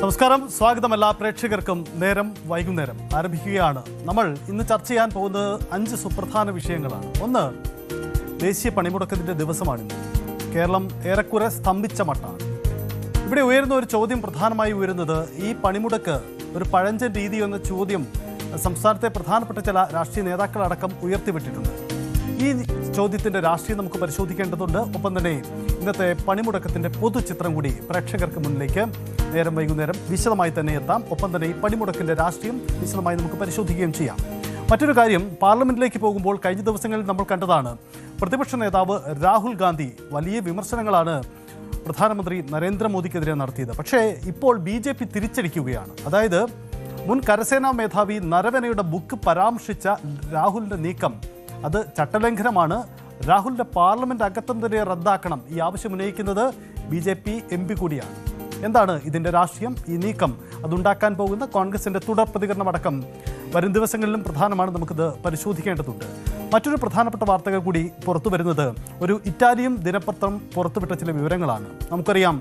നമസ്കാരം, സ്വാഗതം എല്ലാ പ്രേക്ഷകർക്കും. നേരം വൈകുന്നേരം ആരംഭിക്കുകയാണ്. നമ്മൾ ഇന്ന് ചർച്ച ചെയ്യാൻ പോകുന്നത് 5 സുപ്രധാന വിഷയങ്ങളാണ്. ഒന്ന്, ദേശീയ പണിമുടക്കത്തിന്റെ ദിവസമാണിന്ന്. കേരളം ഏറെക്കുറെ സ്തംഭിച്ച മട്ടാണ്. ഇവിടെ ഉയരുന്ന ഒരു ചോദ്യം, പ്രധാനമായി ഉയരുന്നത് ഈ പണിമുടക്ക് ഒരു പഴഞ്ചൻ രീതി എന്ന ചോദ്യം സംസ്ഥാനത്തെ പ്രധാനപ്പെട്ട ചില രാഷ്ട്രീയ നേതാക്കളടക്കം ഉയർത്തിവിട്ടിട്ടുണ്ട്. ഈ ചോദ്യത്തിന്റെ രാഷ്ട്രീയം നമുക്ക് പരിശോധിക്കേണ്ടതുണ്ട്. ഒപ്പം തന്നെ ഇന്നത്തെ പണിമുടക്കത്തിന്റെ പൊതുചിത്രം കൂടി പ്രേക്ഷകർക്ക് മുന്നിലേക്ക് നേരം വൈകുന്നേരം വിശദമായി തന്നെ എത്താം. ഒപ്പം തന്നെ ഈ പണിമുടക്കിന്റെ രാഷ്ട്രീയം വിശദമായി നമുക്ക് പരിശോധിക്കുകയും ചെയ്യാം. മറ്റൊരു കാര്യം, പാർലമെന്റിലേക്ക് പോകുമ്പോൾ കഴിഞ്ഞ ദിവസങ്ങളിൽ നമ്മൾ കണ്ടതാണ്, പ്രതിപക്ഷ നേതാവ് രാഹുൽ ഗാന്ധി വലിയ വിമർശനങ്ങളാണ് പ്രധാനമന്ത്രി നരേന്ദ്രമോദിക്കെതിരെ നടത്തിയത്. പക്ഷേ ഇപ്പോൾ BJP തിരിച്ചടിക്കുകയാണ്. അതായത് മുൻ കരസേനാ മേധാവി നരവനയുടെ ബുക്ക് പരാമർശിച്ച രാഹുലിന്റെ നീക്കം അത് ചട്ടലംഘനമാണ്. രാഹുലിന്റെ പാർലമെന്റ് അംഗത്വം തന്നെ റദ്ദാക്കണം. ഈ ആവശ്യം ഉന്നയിക്കുന്നത് BJP MP കൂടിയാണ്. എന്താണ് ഇതിന്റെ രാഷ്ട്രീയം? ഈ നീക്കം അതുണ്ടാക്കാൻ പോകുന്ന കോൺഗ്രസിന്റെ തുടർ പ്രതികരണമടക്കം വരും ദിവസങ്ങളിലും പ്രധാനമാണ്. നമുക്കിത് പരിശോധിക്കേണ്ടതുണ്ട്. മറ്റൊരു പ്രധാനപ്പെട്ട വാർത്തകൾ കൂടി പുറത്തു വരുന്നത് ഒരു ഇറ്റാലിയൻ ദിനപത്രം പുറത്തുവിട്ട ചില വിവരങ്ങളാണ്. നമുക്കറിയാം,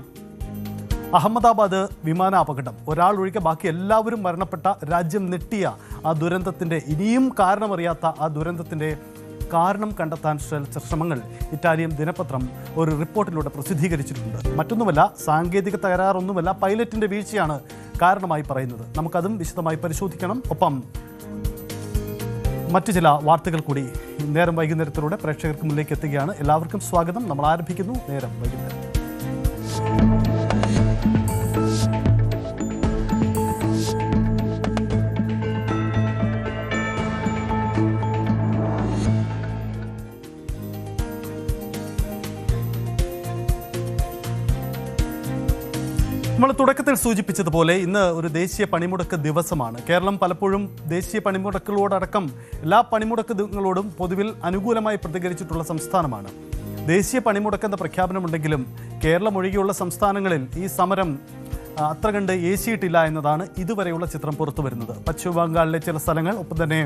അഹമ്മദാബാദ് വിമാന അപകടം, ഒരാൾ ഒഴികെ ബാക്കി എല്ലാവരും മരണപ്പെട്ട, രാജ്യം നെട്ടിയ ആ ദുരന്തത്തിൻ്റെ, ഇനിയും കാരണമറിയാത്ത ആ ദുരന്തത്തിൻ്റെ കാരണം കണ്ടെത്താൻ ശ്രമങ്ങൾ ഇറ്റാലിയൻ ദിനപത്രം ഒരു റിപ്പോർട്ടിലൂടെ പ്രസിദ്ധീകരിച്ചിട്ടുണ്ട്. മറ്റൊന്നുമല്ല, സാങ്കേതിക തകരാറൊന്നുമല്ല, പൈലറ്റിൻ്റെ വീഴ്ചയാണ് കാരണമായി പറയുന്നത്. നമുക്കതും വിശദമായി പരിശോധിക്കണം. ഒപ്പം മറ്റു ചില വാർത്തകൾ കൂടി നേരം വൈകുന്നേരത്തിലൂടെ പ്രേക്ഷകർക്ക് മുന്നിലേക്ക് എത്തുകയാണ്. എല്ലാവർക്കും സ്വാഗതം. നമ്മൾ ആരംഭിക്കുന്നു നേരം വൈകുന്നേരം. നമ്മൾ തുടക്കത്തിൽ സൂചിപ്പിച്ചതുപോലെ ഇന്ന് ഒരു ദേശീയ പണിമുടക്ക് ദിവസമാണ്. കേരളം പലപ്പോഴും ദേശീയ പണിമുടക്കുകളോടക്കം എല്ലാ പണിമുടക്കുകളോടും പൊതുവിൽ അനുകൂലമായി പ്രതികരിച്ചിട്ടുള്ള സംസ്ഥാനമാണ്. ദേശീയ പണിമുടക്കെന്ന പ്രഖ്യാപനമുണ്ടെങ്കിലും കേരളം ഒഴികെയുള്ള സംസ്ഥാനങ്ങളിൽ ഈ സമരം അത്ര കണ്ട് ഏശിയിട്ടില്ല എന്നതാണ് ഇതുവരെയുള്ള ചിത്രം പുറത്തു വരുന്നത്. പശ്ചിമ ബംഗാളിലെ ചില സ്ഥലങ്ങൾ, ഒപ്പം തന്നെ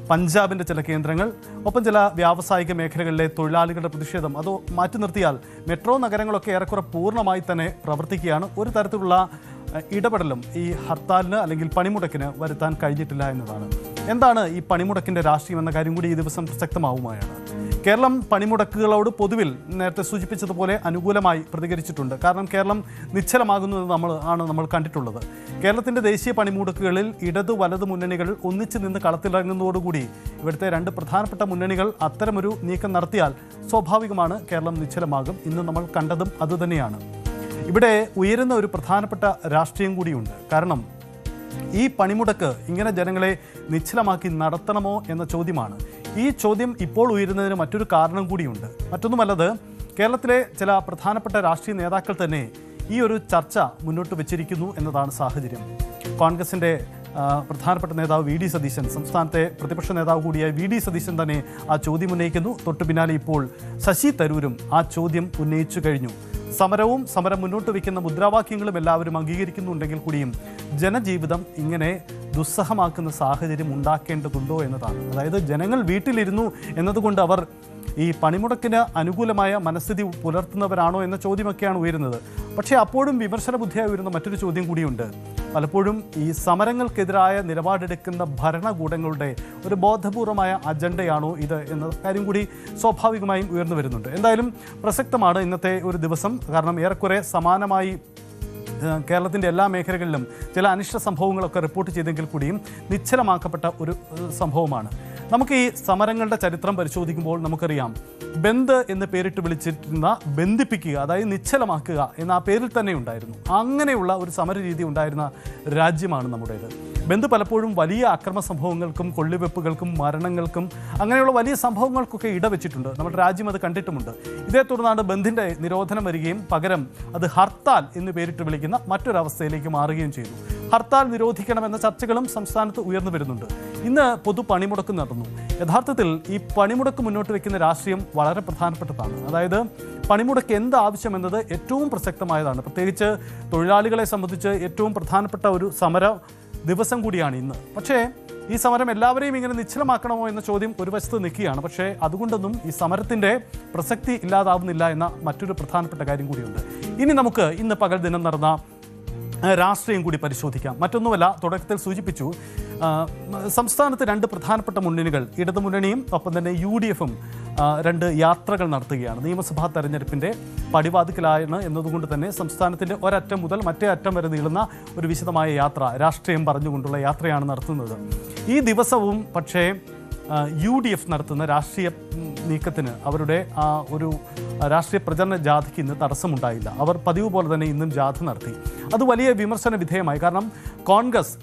പഞ്ചാബിൻ്റെ ചില കേന്ദ്രങ്ങൾ, ഒപ്പം ചില വ്യാവസായിക മേഖലകളിലെ തൊഴിലാളികളുടെ പ്രതിഷേധം, അത് മാറ്റി നിർത്തിയാൽ മെട്രോ നഗരങ്ങളൊക്കെ ഏറെക്കുറെ പൂർണ്ണമായി തന്നെ പ്രവർത്തിക്കുകയാണ്. ഒരു തരത്തിലുള്ള ഇടപെടലും ഈ ഹർത്താലിന് അല്ലെങ്കിൽ പണിമുടക്കിന് വരുത്താൻ കഴിഞ്ഞിട്ടില്ല എന്നതാണ്. എന്താണ് ഈ പണിമുടക്കിൻ്റെ രാഷ്ട്രീയം എന്ന കാര്യം കൂടി ഈ ദിവസം പ്രസക്തമാവുകയാണ്. കേരളം പണിമുടക്കുകളോട് പൊതുവിൽ നേരത്തെ സൂചിപ്പിച്ചതുപോലെ അനുകൂലമായി പ്രതികരിച്ചിട്ടുണ്ട്. കാരണം കേരളം നിശ്ചലമാകുന്നത് നമ്മൾ കണ്ടിട്ടുള്ളത്. കേരളത്തിൻ്റെ ദേശീയ പണിമുടക്കുകളിൽ ഇടതു വലതു മുന്നണികൾ ഒന്നിച്ചു നിന്ന് കളത്തിലിറങ്ങുന്നതോടുകൂടി ഇവിടുത്തെ 2 പ്രധാനപ്പെട്ട മുന്നണികൾ അത്തരമൊരു നീക്കം നടത്തിയാൽ സ്വാഭാവികമാണ് കേരളം നിശ്ചലമാകും. ഇന്ന് നമ്മൾ കണ്ടതും അതുതന്നെയാണ്. ഇവിടെ ഉയരുന്ന ഒരു പ്രധാനപ്പെട്ട രാഷ്ട്രീയം കൂടിയുണ്ട്. കാരണം ഈ പണിമുടക്ക് ഇങ്ങനെ ജനങ്ങളെ നിശ്ചലമാക്കി നടത്തണമോ എന്ന ചോദ്യമാണ്. ഈ ചോദ്യം ഇപ്പോൾ ഉയരുന്നതിന് മറ്റൊരു കാരണം കൂടിയുണ്ട്. മറ്റൊന്നുമല്ലത്, കേരളത്തിലെ ചില പ്രധാനപ്പെട്ട രാഷ്ട്രീയ നേതാക്കൾ തന്നെ ഈ ഒരു ചർച്ച മുന്നോട്ട് വെച്ചിരിക്കുന്നു എന്നതാണ് സാഹചര്യം. കോൺഗ്രസിൻ്റെ പ്രധാനപ്പെട്ട നേതാവ് VD സതീശൻ, സംസ്ഥാനത്തെ പ്രതിപക്ഷ നേതാവ് കൂടിയായ VD സതീശൻ തന്നെ ആ ചോദ്യം ഉന്നയിക്കുന്നു. തൊട്ടു പിന്നാലെ ഇപ്പോൾ ശശി തരൂരും ആ ചോദ്യം ഉന്നയിച്ചു കഴിഞ്ഞു. സമരം മുന്നോട്ട് വയ്ക്കുന്ന മുദ്രാവാക്യങ്ങളും എല്ലാവരും അംഗീകരിക്കുന്നുണ്ടെങ്കിൽ കൂടിയും ജനജീവിതം ഇങ്ങനെ ദുസ്സഹമാക്കുന്ന സാഹചര്യം ഉണ്ടാക്കേണ്ടതുണ്ടോ എന്നതാണ്. അതായത് ജനങ്ങൾ വീട്ടിലിരുന്നു എന്നതുകൊണ്ട് അവർ ഈ പണിമുടക്കിന് അനുകൂലമായ മനസ്ഥിതി പുലർത്തുന്നവരാണോ എന്ന ചോദ്യമൊക്കെയാണ് ഉയരുന്നത്. പക്ഷേ അപ്പോഴും വിമർശന ബുദ്ധിയായി ഉയരുന്ന മറ്റൊരു ചോദ്യം കൂടിയുണ്ട്. പലപ്പോഴും ഈ സമരങ്ങൾക്കെതിരായ നിലപാടെടുക്കുന്ന ഭരണകൂടങ്ങളുടെ ഒരു ബോധപൂർവമായ അജണ്ടയാണോ ഇത് എന്ന കാര്യം കൂടി സ്വാഭാവികമായും ഉയർന്നു വരുന്നുണ്ട്. എന്തായാലും പ്രസക്തമാണ് ഇന്നത്തെ ഒരു ദിവസം. കാരണം ഏറെക്കുറെ സമാനമായി കേരളത്തിൻ്റെ എല്ലാ മേഖലകളിലും ചില അനിഷ്ട സംഭവങ്ങളൊക്കെ റിപ്പോർട്ട് ചെയ്തെങ്കിൽ കൂടിയും നിശ്ചലമാക്കപ്പെട്ട ഒരു സംഭവമാണ്. നമുക്ക് ഈ സമരങ്ങളുടെ ചരിത്രം പരിശോധിക്കുമ്പോൾ നമുക്കറിയാം, ബന്ദ് എന്ന് പേരിട്ട് വിളിച്ചിരുന്ന ബന്ധിപ്പിക്കുക, അതായത് നിശ്ചലമാക്കുക എന്ന ആ പേരിൽ തന്നെ ഉണ്ടായിരുന്നു. അങ്ങനെയുള്ള ഒരു സമരരീതി ഉണ്ടായിരുന്ന രാജ്യമാണ് നമ്മുടേത്. ബന്ദ് പലപ്പോഴും വലിയ അക്രമ സംഭവങ്ങൾക്കും കൊള്ളിവെപ്പുകൾക്കും മരണങ്ങൾക്കും അങ്ങനെയുള്ള വലിയ സംഭവങ്ങൾക്കൊക്കെ ഇടവെച്ചിട്ടുണ്ട്. നമ്മുടെ രാജ്യം അത് കണ്ടിട്ടുമുണ്ട്. ഇതേ തുടർന്നാണ് ബന്ദിൻ്റെ നിരോധനം വരികയും പകരം അത് ഹർത്താൽ എന്ന് പേരിട്ട് വിളിക്കുന്ന മറ്റൊരവസ്ഥയിലേക്ക് മാറുകയും ചെയ്തു. ഹർത്താൽ നിരോധിക്കണമെന്ന ചർച്ചകളും സംസ്ഥാനത്ത് ഉയർന്നു വരുന്നുണ്ട്. ഇന്ന് പൊതു പണിമുടക്ക് നടന്നു. യഥാർത്ഥത്തിൽ ഈ പണിമുടക്ക് മുന്നോട്ട് വയ്ക്കുന്ന രാഷ്ട്രീയം വളരെ പ്രധാനപ്പെട്ടതാണ്. അതായത് പണിമുടക്ക് എന്ത് ആവശ്യമെന്നത് ഏറ്റവും പ്രസക്തമായതാണ്. പ്രത്യേകിച്ച് തൊഴിലാളികളെ സംബന്ധിച്ച് ഏറ്റവും പ്രധാനപ്പെട്ട ഒരു സമര ദിവസം കൂടിയാണ് ഇന്ന്. പക്ഷേ ഈ സമരം എല്ലാവരെയും ഇങ്ങനെ നിശ്ചലമാക്കണമോ എന്ന ചോദ്യം ഒരു വശത്ത് നിൽക്കുകയാണ്. പക്ഷേ അതുകൊണ്ടൊന്നും ഈ സമരത്തിൻ്റെ പ്രസക്തി ഇല്ലാതാവുന്നില്ല എന്ന മറ്റൊരു പ്രധാനപ്പെട്ട കാര്യം കൂടിയുണ്ട്. ഇനി നമുക്ക് ഇന്ന് പകൽ ദിനം നടന്ന രാഷ്ട്രീയം കൂടി പരിശോധിക്കാം. മറ്റൊന്നുമല്ല, തുടക്കത്തിൽ സൂചിപ്പിച്ചു, സംസ്ഥാനത്ത് രണ്ട് പ്രധാനപ്പെട്ട മുന്നണികൾ, ഇടതുമുന്നണിയും ഒപ്പം തന്നെ UDFും രണ്ട് യാത്രകൾ നടത്തുകയാണ്. നിയമസഭാ തെരഞ്ഞെടുപ്പിൻ്റെ പടിവാതിക്കലാണ് എന്നതുകൊണ്ട് തന്നെ സംസ്ഥാനത്തിൻ്റെ ഒരറ്റം മുതൽ മറ്റേ അറ്റം വരെ നീളുന്ന ഒരു വിശദമായ യാത്ര, രാഷ്ട്രീയം പറഞ്ഞുകൊണ്ടുള്ള യാത്രയാണ് നടത്തുന്നത്. ഈ ദിവസവും പക്ഷേ UDF നടത്തുന്ന രാഷ്ട്രീയ നീക്കത്തിന്, അവരുടെ ഒരു രാഷ്ട്രീയ പ്രചരണ ജാഥയ്ക്ക് ഇന്ന് തടസ്സമുണ്ടായില്ല. അവർ പതിവ് പോലെ തന്നെ ഇന്നും ജാഥ നടത്തി. അത് വലിയ വിമർശന വിധേയമായി. കാരണം കോൺഗ്രസ്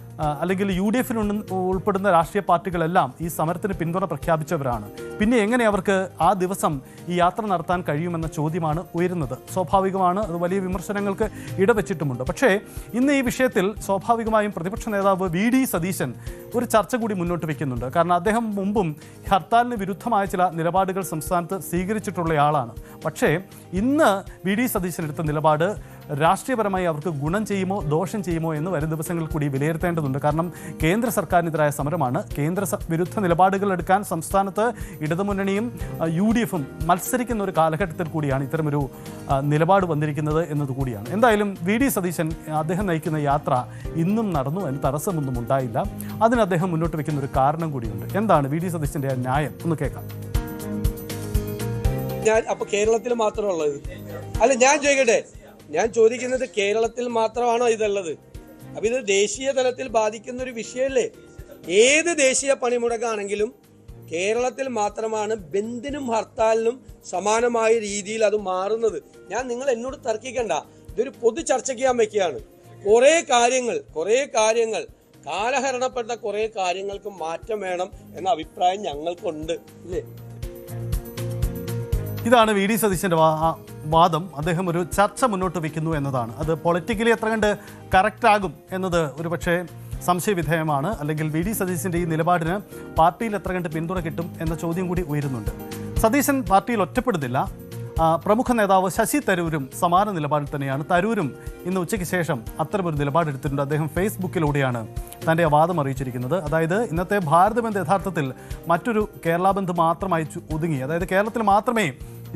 അല്ലെങ്കിൽ UDFിൽ ഉൾപ്പെടുന്ന രാഷ്ട്രീയ പാർട്ടികളെല്ലാം ഈ സമരത്തിന് പിന്തുണ പ്രഖ്യാപിച്ചവരാണ്. പിന്നെ എങ്ങനെ അവർക്ക് ആ ദിവസം ഈ യാത്ര നടത്താൻ കഴിയുമെന്ന ചോദ്യമാണ് ഉയരുന്നത്. സ്വാഭാവികമാണ്, അത് വലിയ വിമർശനങ്ങൾക്ക് ഇടവച്ചിട്ടുമുണ്ട്. പക്ഷേ ഇന്ന് ഈ വിഷയത്തിൽ സ്വാഭാവികമായും പ്രതിപക്ഷ നേതാവ് VD സതീശൻ ഒരു ചർച്ച കൂടി മുന്നോട്ട് വയ്ക്കുന്നുണ്ട്. കാരണം അദ്ദേഹം മുമ്പും ഹർത്താലിന് വിരുദ്ധമായ ചില നിലപാടുകൾ സംസ്ഥാനത്ത് സ്വീകരിച്ചിട്ടുള്ളയാളാണ്. പക്ഷേ ഇന്ന് VD സതീശൻ എടുത്ത നിലപാട് രാഷ്ട്രീയപരമായി അവർക്ക് ഗുണം ചെയ്യുമോ ദോഷം ചെയ്യുമോ എന്ന് വരും ദിവസങ്ങളിൽ കൂടി വിലയിരുത്തേണ്ടതുണ്ട്. കാരണം കേന്ദ്ര സർക്കാരിനെതിരായ സമരമാണ്. കേന്ദ്ര വിരുദ്ധ നിലപാടുകൾ എടുക്കാൻ സംസ്ഥാനത്ത് ഇടതുമുന്നണിയും UDFും മത്സരിക്കുന്ന ഒരു കാലഘട്ടത്തിൽ കൂടിയാണ് ഇത്തരമൊരു നിലപാട് വന്നിരിക്കുന്നത് എന്നതുകൂടിയാണ്. എന്തായാലും VD സതീശൻ അദ്ദേഹം നയിക്കുന്ന യാത്ര ഇന്നും നടന്നു, അതിന് തടസ്സമൊന്നും ഉണ്ടായില്ല. അതിന് അദ്ദേഹം മുന്നോട്ട് വയ്ക്കുന്ന ഒരു കാരണം കൂടിയുണ്ട്. എന്താണ് VD സതീശൻ്റെ ന്യായം? ഒന്ന് കേൾക്കാം. അപ്പൊ കേരളത്തിൽ മാത്രമുള്ളത് അല്ല, ഞാൻ ചോദിക്കുന്നത് കേരളത്തിൽ മാത്രമാണോ ഇതുള്ളത്? അപ്പൊ ഇത് ദേശീയ തലത്തിൽ ബാധിക്കുന്ന ഒരു വിഷയമല്ലേ? ഏത് ദേശീയ പണിമുടക്കാണെങ്കിലും കേരളത്തിൽ മാത്രമാണ് ബന്ദിനും ഹർത്താലിനും സമാനമായ രീതിയിൽ അത് മാറുന്നത്. നിങ്ങൾ എന്നോട് തർക്കിക്കണ്ട, ഇതൊരു പൊതു ചർച്ചയ്ക്ക് ഞാൻ വെക്കുകയാണ്. കുറെ കാര്യങ്ങൾ കാലഹരണപ്പെട്ട കുറെ കാര്യങ്ങൾക്ക് മാറ്റം വേണം എന്ന അഭിപ്രായം ഞങ്ങൾക്കുണ്ട്. ഇല്ലേ? ഇതാണ് VD സതീശൻ്റെ വാദം. അദ്ദേഹം ഒരു ചർച്ച മുന്നോട്ട് വയ്ക്കുന്നു എന്നതാണ്. അത് പൊളിറ്റിക്കലി എത്ര കണ്ട് കറക്റ്റ് ആകും എന്നത് ഒരു പക്ഷേ സംശയവിധേയമാണ്. അല്ലെങ്കിൽ VD സതീശൻ്റെ ഈ നിലപാടിന് പാർട്ടിയിൽ എത്ര കണ്ട് പിന്തുണ കിട്ടും എന്ന ചോദ്യം കൂടി ഉയരുന്നുണ്ട്. സതീശൻ പാർട്ടിയിൽ ഒറ്റപ്പെടുന്നില്ല. പ്രമുഖ നേതാവ് ശശി തരൂരും സമാന നിലപാടിൽ തന്നെയാണ്. തരൂരും ഇന്ന് ഉച്ചയ്ക്ക് ശേഷം അത്തരമൊരു നിലപാടെടുത്തിട്ടുണ്ട്. അദ്ദേഹം ഫേസ്ബുക്കിലൂടെയാണ് തൻ്റെ വാദം അറിയിച്ചിരിക്കുന്നത്. അതായത് ഇന്നത്തെ ഭാരത് ബന്ദ് യഥാർത്ഥത്തിൽ മറ്റൊരു കേരള ബന്ദ് മാത്രമായി ഒതുങ്ങി. അതായത് കേരളത്തിൽ മാത്രമേ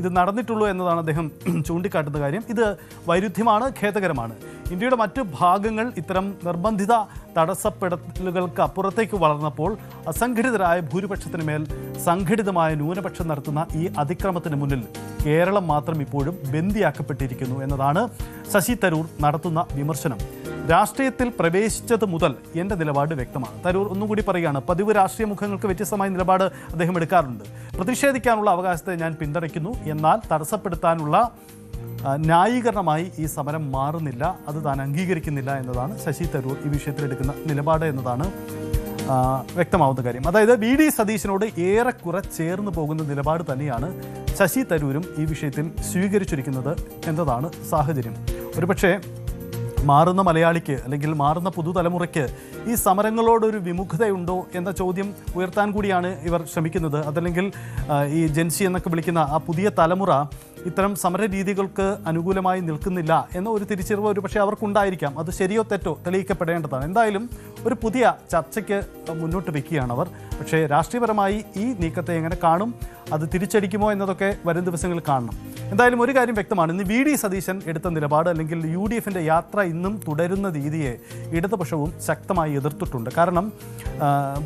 ഇത് നടന്നിട്ടുള്ളൂ എന്നതാണ് അദ്ദേഹം ചൂണ്ടിക്കാട്ടുന്ന കാര്യം. ഇത് വൈരുദ്ധ്യമാണ്, ഖേദകരമാണ്. ഇന്ത്യയുടെ മറ്റ് ഭാഗങ്ങൾ ഇത്തരം നിർബന്ധിത തടസ്സപ്പെടുത്തലുകൾക്ക് അപ്പുറത്തേക്ക് വളർന്നപ്പോൾ അസംഘടിതരായ ഭൂരിപക്ഷത്തിന് മേൽ സംഘടിതമായ ന്യൂനപക്ഷം നടത്തുന്ന ഈ അതിക്രമത്തിന് മുന്നിൽ കേരളം മാത്രം ഇപ്പോഴും ബന്ദിയാക്കപ്പെട്ടിരിക്കുന്നു എന്നതാണ് ശശി തരൂർ നടത്തുന്ന വിമർശനം. രാഷ്ട്രീയത്തിൽ പ്രവേശിച്ചത് മുതൽ എൻ്റെ നിലപാട് വ്യക്തമാണ്. തരൂർ ഒന്നുകൂടി പറയുകയാണ്, പതിവ് രാഷ്ട്രീയ മുഖങ്ങൾക്ക് വ്യത്യസ്തമായ നിലപാട് അദ്ദേഹം എടുക്കാറുണ്ട്. പ്രതിഷേധിക്കാനുള്ള അവകാശത്തെ ഞാൻ പിന്തുണയ്ക്കുന്നു, എന്നാൽ തടസ്സപ്പെടുത്താനുള്ള ന്യായീകരണമായി ഈ സമരം മാറുന്നില്ല, അത് താൻ അംഗീകരിക്കുന്നില്ല എന്നതാണ് ശശി തരൂർ ഈ വിഷയത്തിൽ എടുക്കുന്ന നിലപാട് എന്നതാണ് വ്യക്തമാവുന്ന കാര്യം. അതായത് VD സതീശനോട് ഏറെക്കുറെ ചേർന്ന് പോകുന്ന നിലപാട് തന്നെയാണ് ശശി തരൂരും ഈ വിഷയത്തിൽ സ്വീകരിച്ചിരിക്കുന്നത് എന്നതാണ് സാഹചര്യം. ഒരുപക്ഷേ മാറുന്ന മലയാളിക്ക് അല്ലെങ്കിൽ മാറുന്ന പുതുതലമുറയ്ക്ക് ഈ സമരങ്ങളോടൊരു വിമുഖതയുണ്ടോ എന്ന ചോദ്യം ഉയർത്താൻ കൂടിയാണ് ഇവർ ശ്രമിക്കുന്നത്. അതല്ലെങ്കിൽ ഈ ജെൻസി എന്നൊക്കെ വിളിക്കുന്ന ആ പുതിയ തലമുറ ഇത്തരം സമര രീതികൾക്ക് അനുകൂലമായി നിൽക്കുന്നില്ല എന്ന ഒരു തിരിച്ചറിവ് ഒരു പക്ഷേ അവർക്കുണ്ടായിരിക്കാം. അത് ശരിയോ തെറ്റോ തെളിയിക്കപ്പെടേണ്ടതാണ്. എന്തായാലും ഒരു പുതിയ ചർച്ചയ്ക്ക് മുന്നോട്ട് വയ്ക്കുകയാണ് അവർ. പക്ഷേ രാഷ്ട്രീയപരമായി ഈ നീക്കത്തെ എങ്ങനെ കാണും, അത് തിരിച്ചടിക്കുമോ എന്നതൊക്കെ വരും ദിവസങ്ങളിൽ കാണണം. എന്തായാലും ഒരു കാര്യം വ്യക്തമാണ്, ഇന്ന് VD സതീശൻ എടുത്ത നിലപാട് അല്ലെങ്കിൽ UDFിൻ്റെ യാത്ര ഇന്നും തുടരുന്ന രീതിയെ ഇടതുപക്ഷവും ശക്തമായി എതിർത്തിട്ടുണ്ട്. കാരണം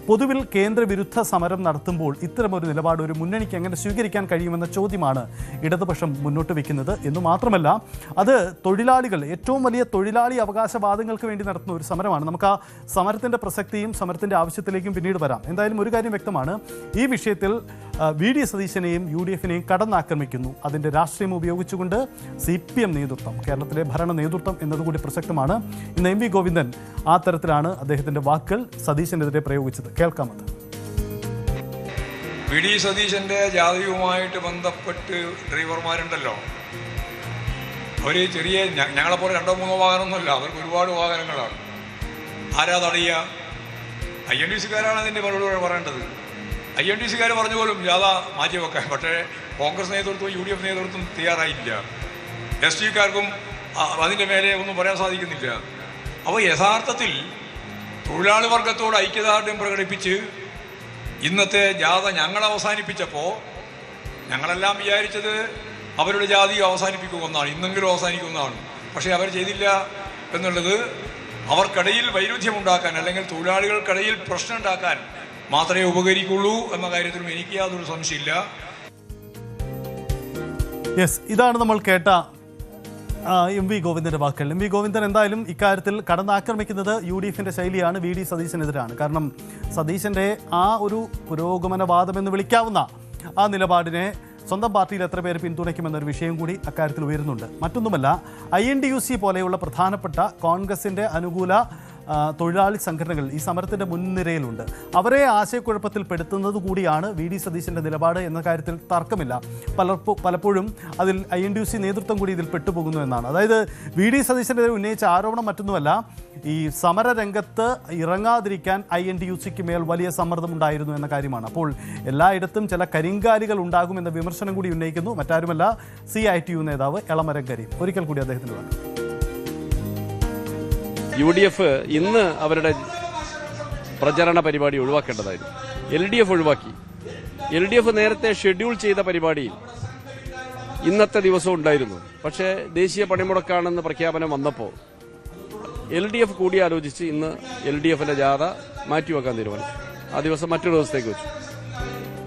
പൊതുവിൽ കേന്ദ്ര വിരുദ്ധ സമരം നടത്തുമ്പോൾ ഇത്തരമൊരു നിലപാട് ഒരു മുന്നണിക്ക് എങ്ങനെ സ്വീകരിക്കാൻ കഴിയുമെന്ന ചോദ്യമാണ് ഇടതുപക്ഷം മുന്നോട്ട് വയ്ക്കുന്നത്. എന്ന് മാത്രമല്ല, അത് തൊഴിലാളികൾ, ഏറ്റവും വലിയ തൊഴിലാളി അവകാശവാദങ്ങൾക്ക് വേണ്ടി നടത്തുന്ന ഒരു സമരമാണ്. നമുക്ക് ആ സമരത്തിൻ്റെ പ്രസക്തിയും സമരത്തിൻ്റെ ആവശ്യത്തിലേക്കും പിന്നീട് വരാം. എന്തായാലും ഒരു കാര്യം വ്യക്തമാണ്, ഈ വിഷയത്തിൽ VD സതീശനെയും UDFിനെയും കടന്നാക്രമിക്കുന്നു. അതിൻ്റെ രാഷ്ട്രീയം ഉപയോഗിച്ചുകൊണ്ട് CPM നേതൃത്വം, കേരളത്തിലെ ഭരണ നേതൃത്വം എന്നതുകൂടി പ്രസക്തമാണ്. ഇന്ന് MV ഗോവിന്ദൻ ആ തരത്തിലാണ് അദ്ദേഹത്തിൻ്റെ വാക്കുകൾ സതീശനെതിരെ പ്രയോഗിച്ചത്. കേൾക്കാമത്. VD സതീശൻ്റെ ജാതിയുമായിട്ട് ബന്ധപ്പെട്ട് ഡ്രൈവർമാരുണ്ടല്ലോ, അവർ ചെറിയ ഞങ്ങളെപ്പോലെ 2-3 വാഹനമൊന്നുമല്ല, അവർക്ക് ഒരുപാട് വാഹനങ്ങളാണ്. ആരാ തടയുക? INTC-കാരാണ് അതിൻ്റെ മറുപടി പറയേണ്ടത്. INTC-കാർ പറഞ്ഞു പോലും ജാഥ മാറ്റിവെക്കാൻ. പക്ഷേ കോൺഗ്രസ് നേതൃത്വവും UDF നേതൃത്വം തയ്യാറായില്ല. ST-കാർക്കും അതിൻ്റെ മേലെ ഒന്നും പറയാൻ സാധിക്കുന്നില്ല. അപ്പോൾ യഥാർത്ഥത്തിൽ തൊഴിലാളി വർഗത്തോട് ഐക്യദാർഢ്യം പ്രകടിപ്പിച്ച് ഇന്നത്തെ ജാഥ ഞങ്ങൾ അവസാനിപ്പിച്ചപ്പോൾ ഞങ്ങളെല്ലാം വിചാരിച്ചത് അവരുടെ ജാതി അവസാനിപ്പിക്കുമെന്നാണ്, ഇന്നെങ്കിലും അവസാനിക്കുമെന്നാണ്. പക്ഷേ അവർ ചെയ്തില്ല. എന്നുള്ളത് അവർക്കിടയിൽ വൈരുദ്ധ്യമുണ്ടാക്കാൻ അല്ലെങ്കിൽ തൊഴിലാളികൾക്കിടയിൽ പ്രശ്നം ഉണ്ടാക്കാൻ മാത്രമേ ഉപകരിക്കുള്ളൂ എന്ന കാര്യത്തിലും എനിക്ക് യാതൊരു സംശയമില്ല. യെസ്, ഇതാണ് നമ്മൾ കേട്ട എം വി ഗോവിന്ദന്റെ വാക്കുകൾ. എം വി ഗോവിന്ദൻ എന്തായാലും ഇക്കാര്യത്തിൽ കടന്നാക്രമിക്കുന്നത് UDFന്റെ ശൈലിയാണ്, VD സതീശനെതിരാണ്. കാരണം സതീശന്റെ ആ ഒരു പുരോഗമനവാദമെന്ന് വിളിക്കാവുന്ന ആ നിലപാടിനെ സ്വന്തം പാർട്ടിയിൽ എത്ര പേര് പിന്തുണയ്ക്കുമെന്നൊരു വിഷയം കൂടി അക്കാര്യത്തിൽ ഉയരുന്നുണ്ട്. മറ്റൊന്നുമല്ല, INTUC പോലെയുള്ള പ്രധാനപ്പെട്ട കോൺഗ്രസിന്റെ അനുകൂല തൊഴിലാളി സംഘടനകൾ ഈ സമരത്തിൻ്റെ മുൻനിരയിലുണ്ട്. അവരെ ആശയക്കുഴപ്പത്തിൽ പെടുത്തുന്നത് കൂടിയാണ് VD സതീശൻ്റെ നിലപാട് എന്ന കാര്യത്തിൽ തർക്കമില്ല. പലപ്പോഴും അതിൽ INTUC നേതൃത്വം കൂടി ഇതിൽ പെട്ടുപോകുന്നു എന്നാണ്. അതായത് VD സതീശൻ്റെ ഉന്നയിച്ച ആരോപണം മറ്റൊന്നുമല്ല, ഈ സമരരംഗത്ത് ഇറങ്ങാതിരിക്കാൻ INTUCക്ക് മേൽ വലിയ സമ്മർദ്ദമുണ്ടായിരുന്നു എന്ന കാര്യമാണ്. അപ്പോൾ എല്ലായിടത്തും ചില കരിങ്കാലികൾ ഉണ്ടാകുമെന്ന വിമർശനം കൂടി ഉന്നയിക്കുന്നു മറ്റാരുമല്ല CITU നേതാവ് എളമരം കരീം. ഒരിക്കൽ കൂടി അദ്ദേഹത്തിന് വേണം. UDF ഇന്ന് അവരുടെ പ്രചരണ പരിപാടി ഒഴിവാക്കേണ്ടതായിരുന്നു. LDF ഒഴിവാക്കി. LDF നേരത്തെ ഷെഡ്യൂൾ ചെയ്ത പരിപാടിയിൽ ഇന്നത്തെ ദിവസം ഉണ്ടായിരുന്നു. പക്ഷേ ദേശീയ പണിമുടക്കാണെന്ന് പ്രഖ്യാപനം വന്നപ്പോൾ LDF കൂടിയാലോചിച്ച് ഇന്ന് LDFന്റെ ജാഥ മാറ്റിവെക്കാൻ തീരുമാനിച്ചു. ആ ദിവസം മറ്റൊരു ദിവസത്തേക്ക് വെച്ചു.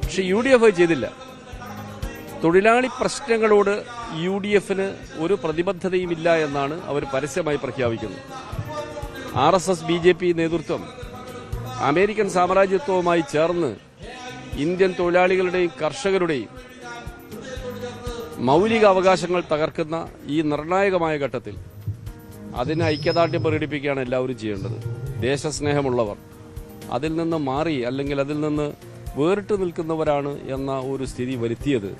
പക്ഷെ UDF ചെയ്തില്ല. തൊഴിലാളി പ്രശ്നങ്ങളോട് UDFന് ഒരു പ്രതിബദ്ധതയുമില്ല എന്നാണ് അവർ പരസ്യമായി പ്രഖ്യാപിക്കുന്നത്. RSS BJP നേതൃത്വം അമേരിക്കൻ സാമ്രാജ്യത്വവുമായി ചേർന്ന് ഇന്ത്യൻ തൊഴിലാളികളുടെയും കർഷകരുടെയും മൗലിക അവകാശങ്ങൾ തകർക്കുന്ന ഈ നിർണായകമായ ഘട്ടത്തിൽ അതിന് ഐക്യദാർഢ്യം പ്രകടിപ്പിക്കുകയാണ് എല്ലാവരും ചെയ്യേണ്ടത്. ദേശസ്നേഹമുള്ളവർ അതിൽ നിന്ന് മാറി അല്ലെങ്കിൽ അതിൽ നിന്ന് വേറിട്ട് നിൽക്കുന്നവരാണ് എന്ന ഒരു സ്ഥിതി വരുത്തിയത്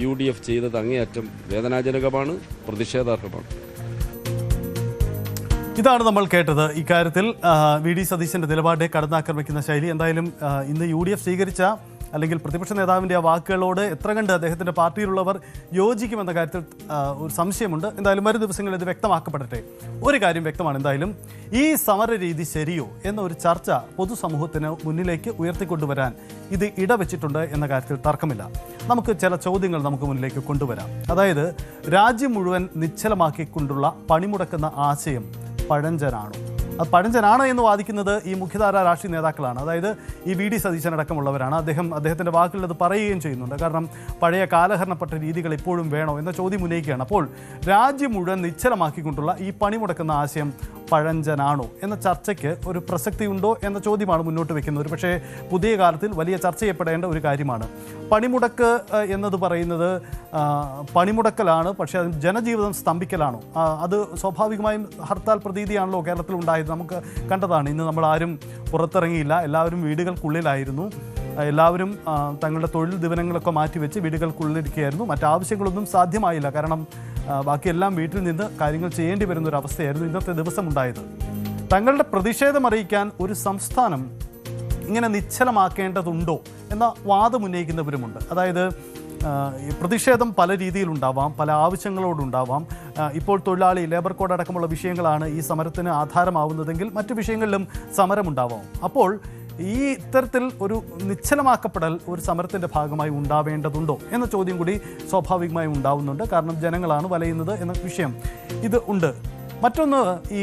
UDF ചെയ്തത് അങ്ങേയറ്റം വേദനാജനകമാണ്, പ്രതിഷേധാർഹമാണ്. ഇതാണ് നമ്മൾ കേട്ടത്. ഇക്കാര്യത്തിൽ VD സതീശൻ്റെ നിലപാടെ കടന്നാക്രമിക്കുന്ന ശൈലി. എന്തായാലും ഇന്ന് UDF സ്വീകരിച്ച അല്ലെങ്കിൽ പ്രതിപക്ഷ നേതാവിൻ്റെ ആ വാക്കുകളോട് എത്ര കണ്ട് അദ്ദേഹത്തിൻ്റെ പാർട്ടിയിലുള്ളവർ യോജിക്കുമെന്ന കാര്യത്തിൽ ഒരു സംശയമുണ്ട്. എന്തായാലും വരും ദിവസങ്ങളിൽ ഇത് വ്യക്തമാക്കപ്പെടട്ടെ. ഒരു കാര്യം വ്യക്തമാണ്, എന്തായാലും ഈ സമര രീതി ശരിയോ എന്ന ഒരു ചർച്ച പൊതുസമൂഹത്തിന് മുന്നിലേക്ക് ഉയർത്തിക്കൊണ്ടുവരാൻ ഇത് ഇടവെച്ചിട്ടുണ്ട് എന്ന കാര്യത്തിൽ തർക്കമില്ല. നമുക്ക് ചില ചോദ്യങ്ങൾ നമുക്ക് മുന്നിലേക്ക് കൊണ്ടുവരാം. അതായത് രാജ്യം മുഴുവൻ നിശ്ചലമാക്കിക്കൊണ്ടുള്ള പണിമുടക്കുന്ന ആശയം പഴഞ്ചനാണോ? അത് പഴഞ്ചനാണ് എന്ന് വാദിക്കുന്നത് ഈ മുഖ്യധാര രാഷ്ട്രീയ നേതാക്കളാണ്. അതായത് ഈ VD സതീശനടക്കമുള്ളവരാണ്. അദ്ദേഹത്തിൻ്റെ വാക്കുകളിൽ അത് പറയുകയും ചെയ്യുന്നുണ്ട്. കാരണം പഴയ കാലഹരണപ്പെട്ട രീതികൾ ഇപ്പോഴും വേണോ എന്ന ചോദ്യം ഉന്നയിക്കുകയാണ്. അപ്പോൾ രാജ്യം മുഴുവൻ നിശ്ചലമാക്കിക്കൊണ്ടുള്ള ഈ പണിമുടക്കുന്ന ആശയം പഴഞ്ചനാണോ എന്ന ചർച്ചയ്ക്ക് ഒരു പ്രസക്തിയുണ്ടോ എന്ന ചോദ്യമാണ് മുന്നോട്ട് വെക്കുന്നത്. പക്ഷേ പുതിയ കാലത്തിൽ വലിയ ചർച്ച ചെയ്യപ്പെടേണ്ട ഒരു കാര്യമാണ്. പണിമുടക്ക് എന്നത് പറയുന്നത് പണിമുടക്കലാണ്, പക്ഷേ അത് ജനജീവിതം സ്തംഭിക്കലാണോ? അത് സ്വാഭാവികമായും ഹർത്താൽ പ്രതീതിയാണല്ലോ കേരളത്തിൽ ഉണ്ടായത്. നമുക്ക് കണ്ടതാണ്. ഇന്ന് നമ്മൾ ആരും പുറത്തിറങ്ങിയില്ല, എല്ലാവരും വീടുകൾക്കുള്ളിലായിരുന്നു. എല്ലാവരും തങ്ങളുടെ തൊഴിൽ ദിവനങ്ങളൊക്കെ മാറ്റിവെച്ച് വീടുകൾക്കുള്ളിരിക്കുകയായിരുന്നു. മറ്റാവശ്യങ്ങളൊന്നും സാധ്യമായില്ല. കാരണം ബാക്കിയെല്ലാം വീട്ടിൽ നിന്ന് കാര്യങ്ങൾ ചെയ്യേണ്ടി വരുന്ന ഒരു അവസ്ഥയായിരുന്നു ഇന്നത്തെ ദിവസം ഉണ്ടായത്. തങ്ങളുടെ പ്രതിഷേധം അറിയിക്കാൻ ഒരു സംസ്ഥാനം ഇങ്ങനെ നിശ്ചലമാക്കേണ്ടതുണ്ടോ എന്ന വാദം ഉന്നയിക്കുന്നവരുമുണ്ട്. അതായത് പ്രതിഷേധം പല രീതിയിലുണ്ടാവാം, പല ആവശ്യങ്ങളോടുണ്ടാവാം. ഇപ്പോൾ തൊഴിലാളി ലേബർ കോഡ് അടക്കമുള്ള വിഷയങ്ങളാണ് ഈ സമരത്തിന് ആധാരമാവുന്നതെങ്കിൽ മറ്റു വിഷയങ്ങളിലും സമരമുണ്ടാവാം. അപ്പോൾ ഈ ഇത്തരത്തിൽ ഒരു നിശ്ചലമാക്കപ്പെടൽ ഒരു സമരത്തിൻ്റെ ഭാഗമായി ഉണ്ടാവേണ്ടതുണ്ടോ എന്ന ചോദ്യം കൂടി സ്വാഭാവികമായും ഉണ്ടാവുന്നുണ്ട്. കാരണം ജനങ്ങളാണ് വലയുന്നത് എന്ന വിഷയം ഇത് ഉണ്ട്. മറ്റൊന്ന്, ഈ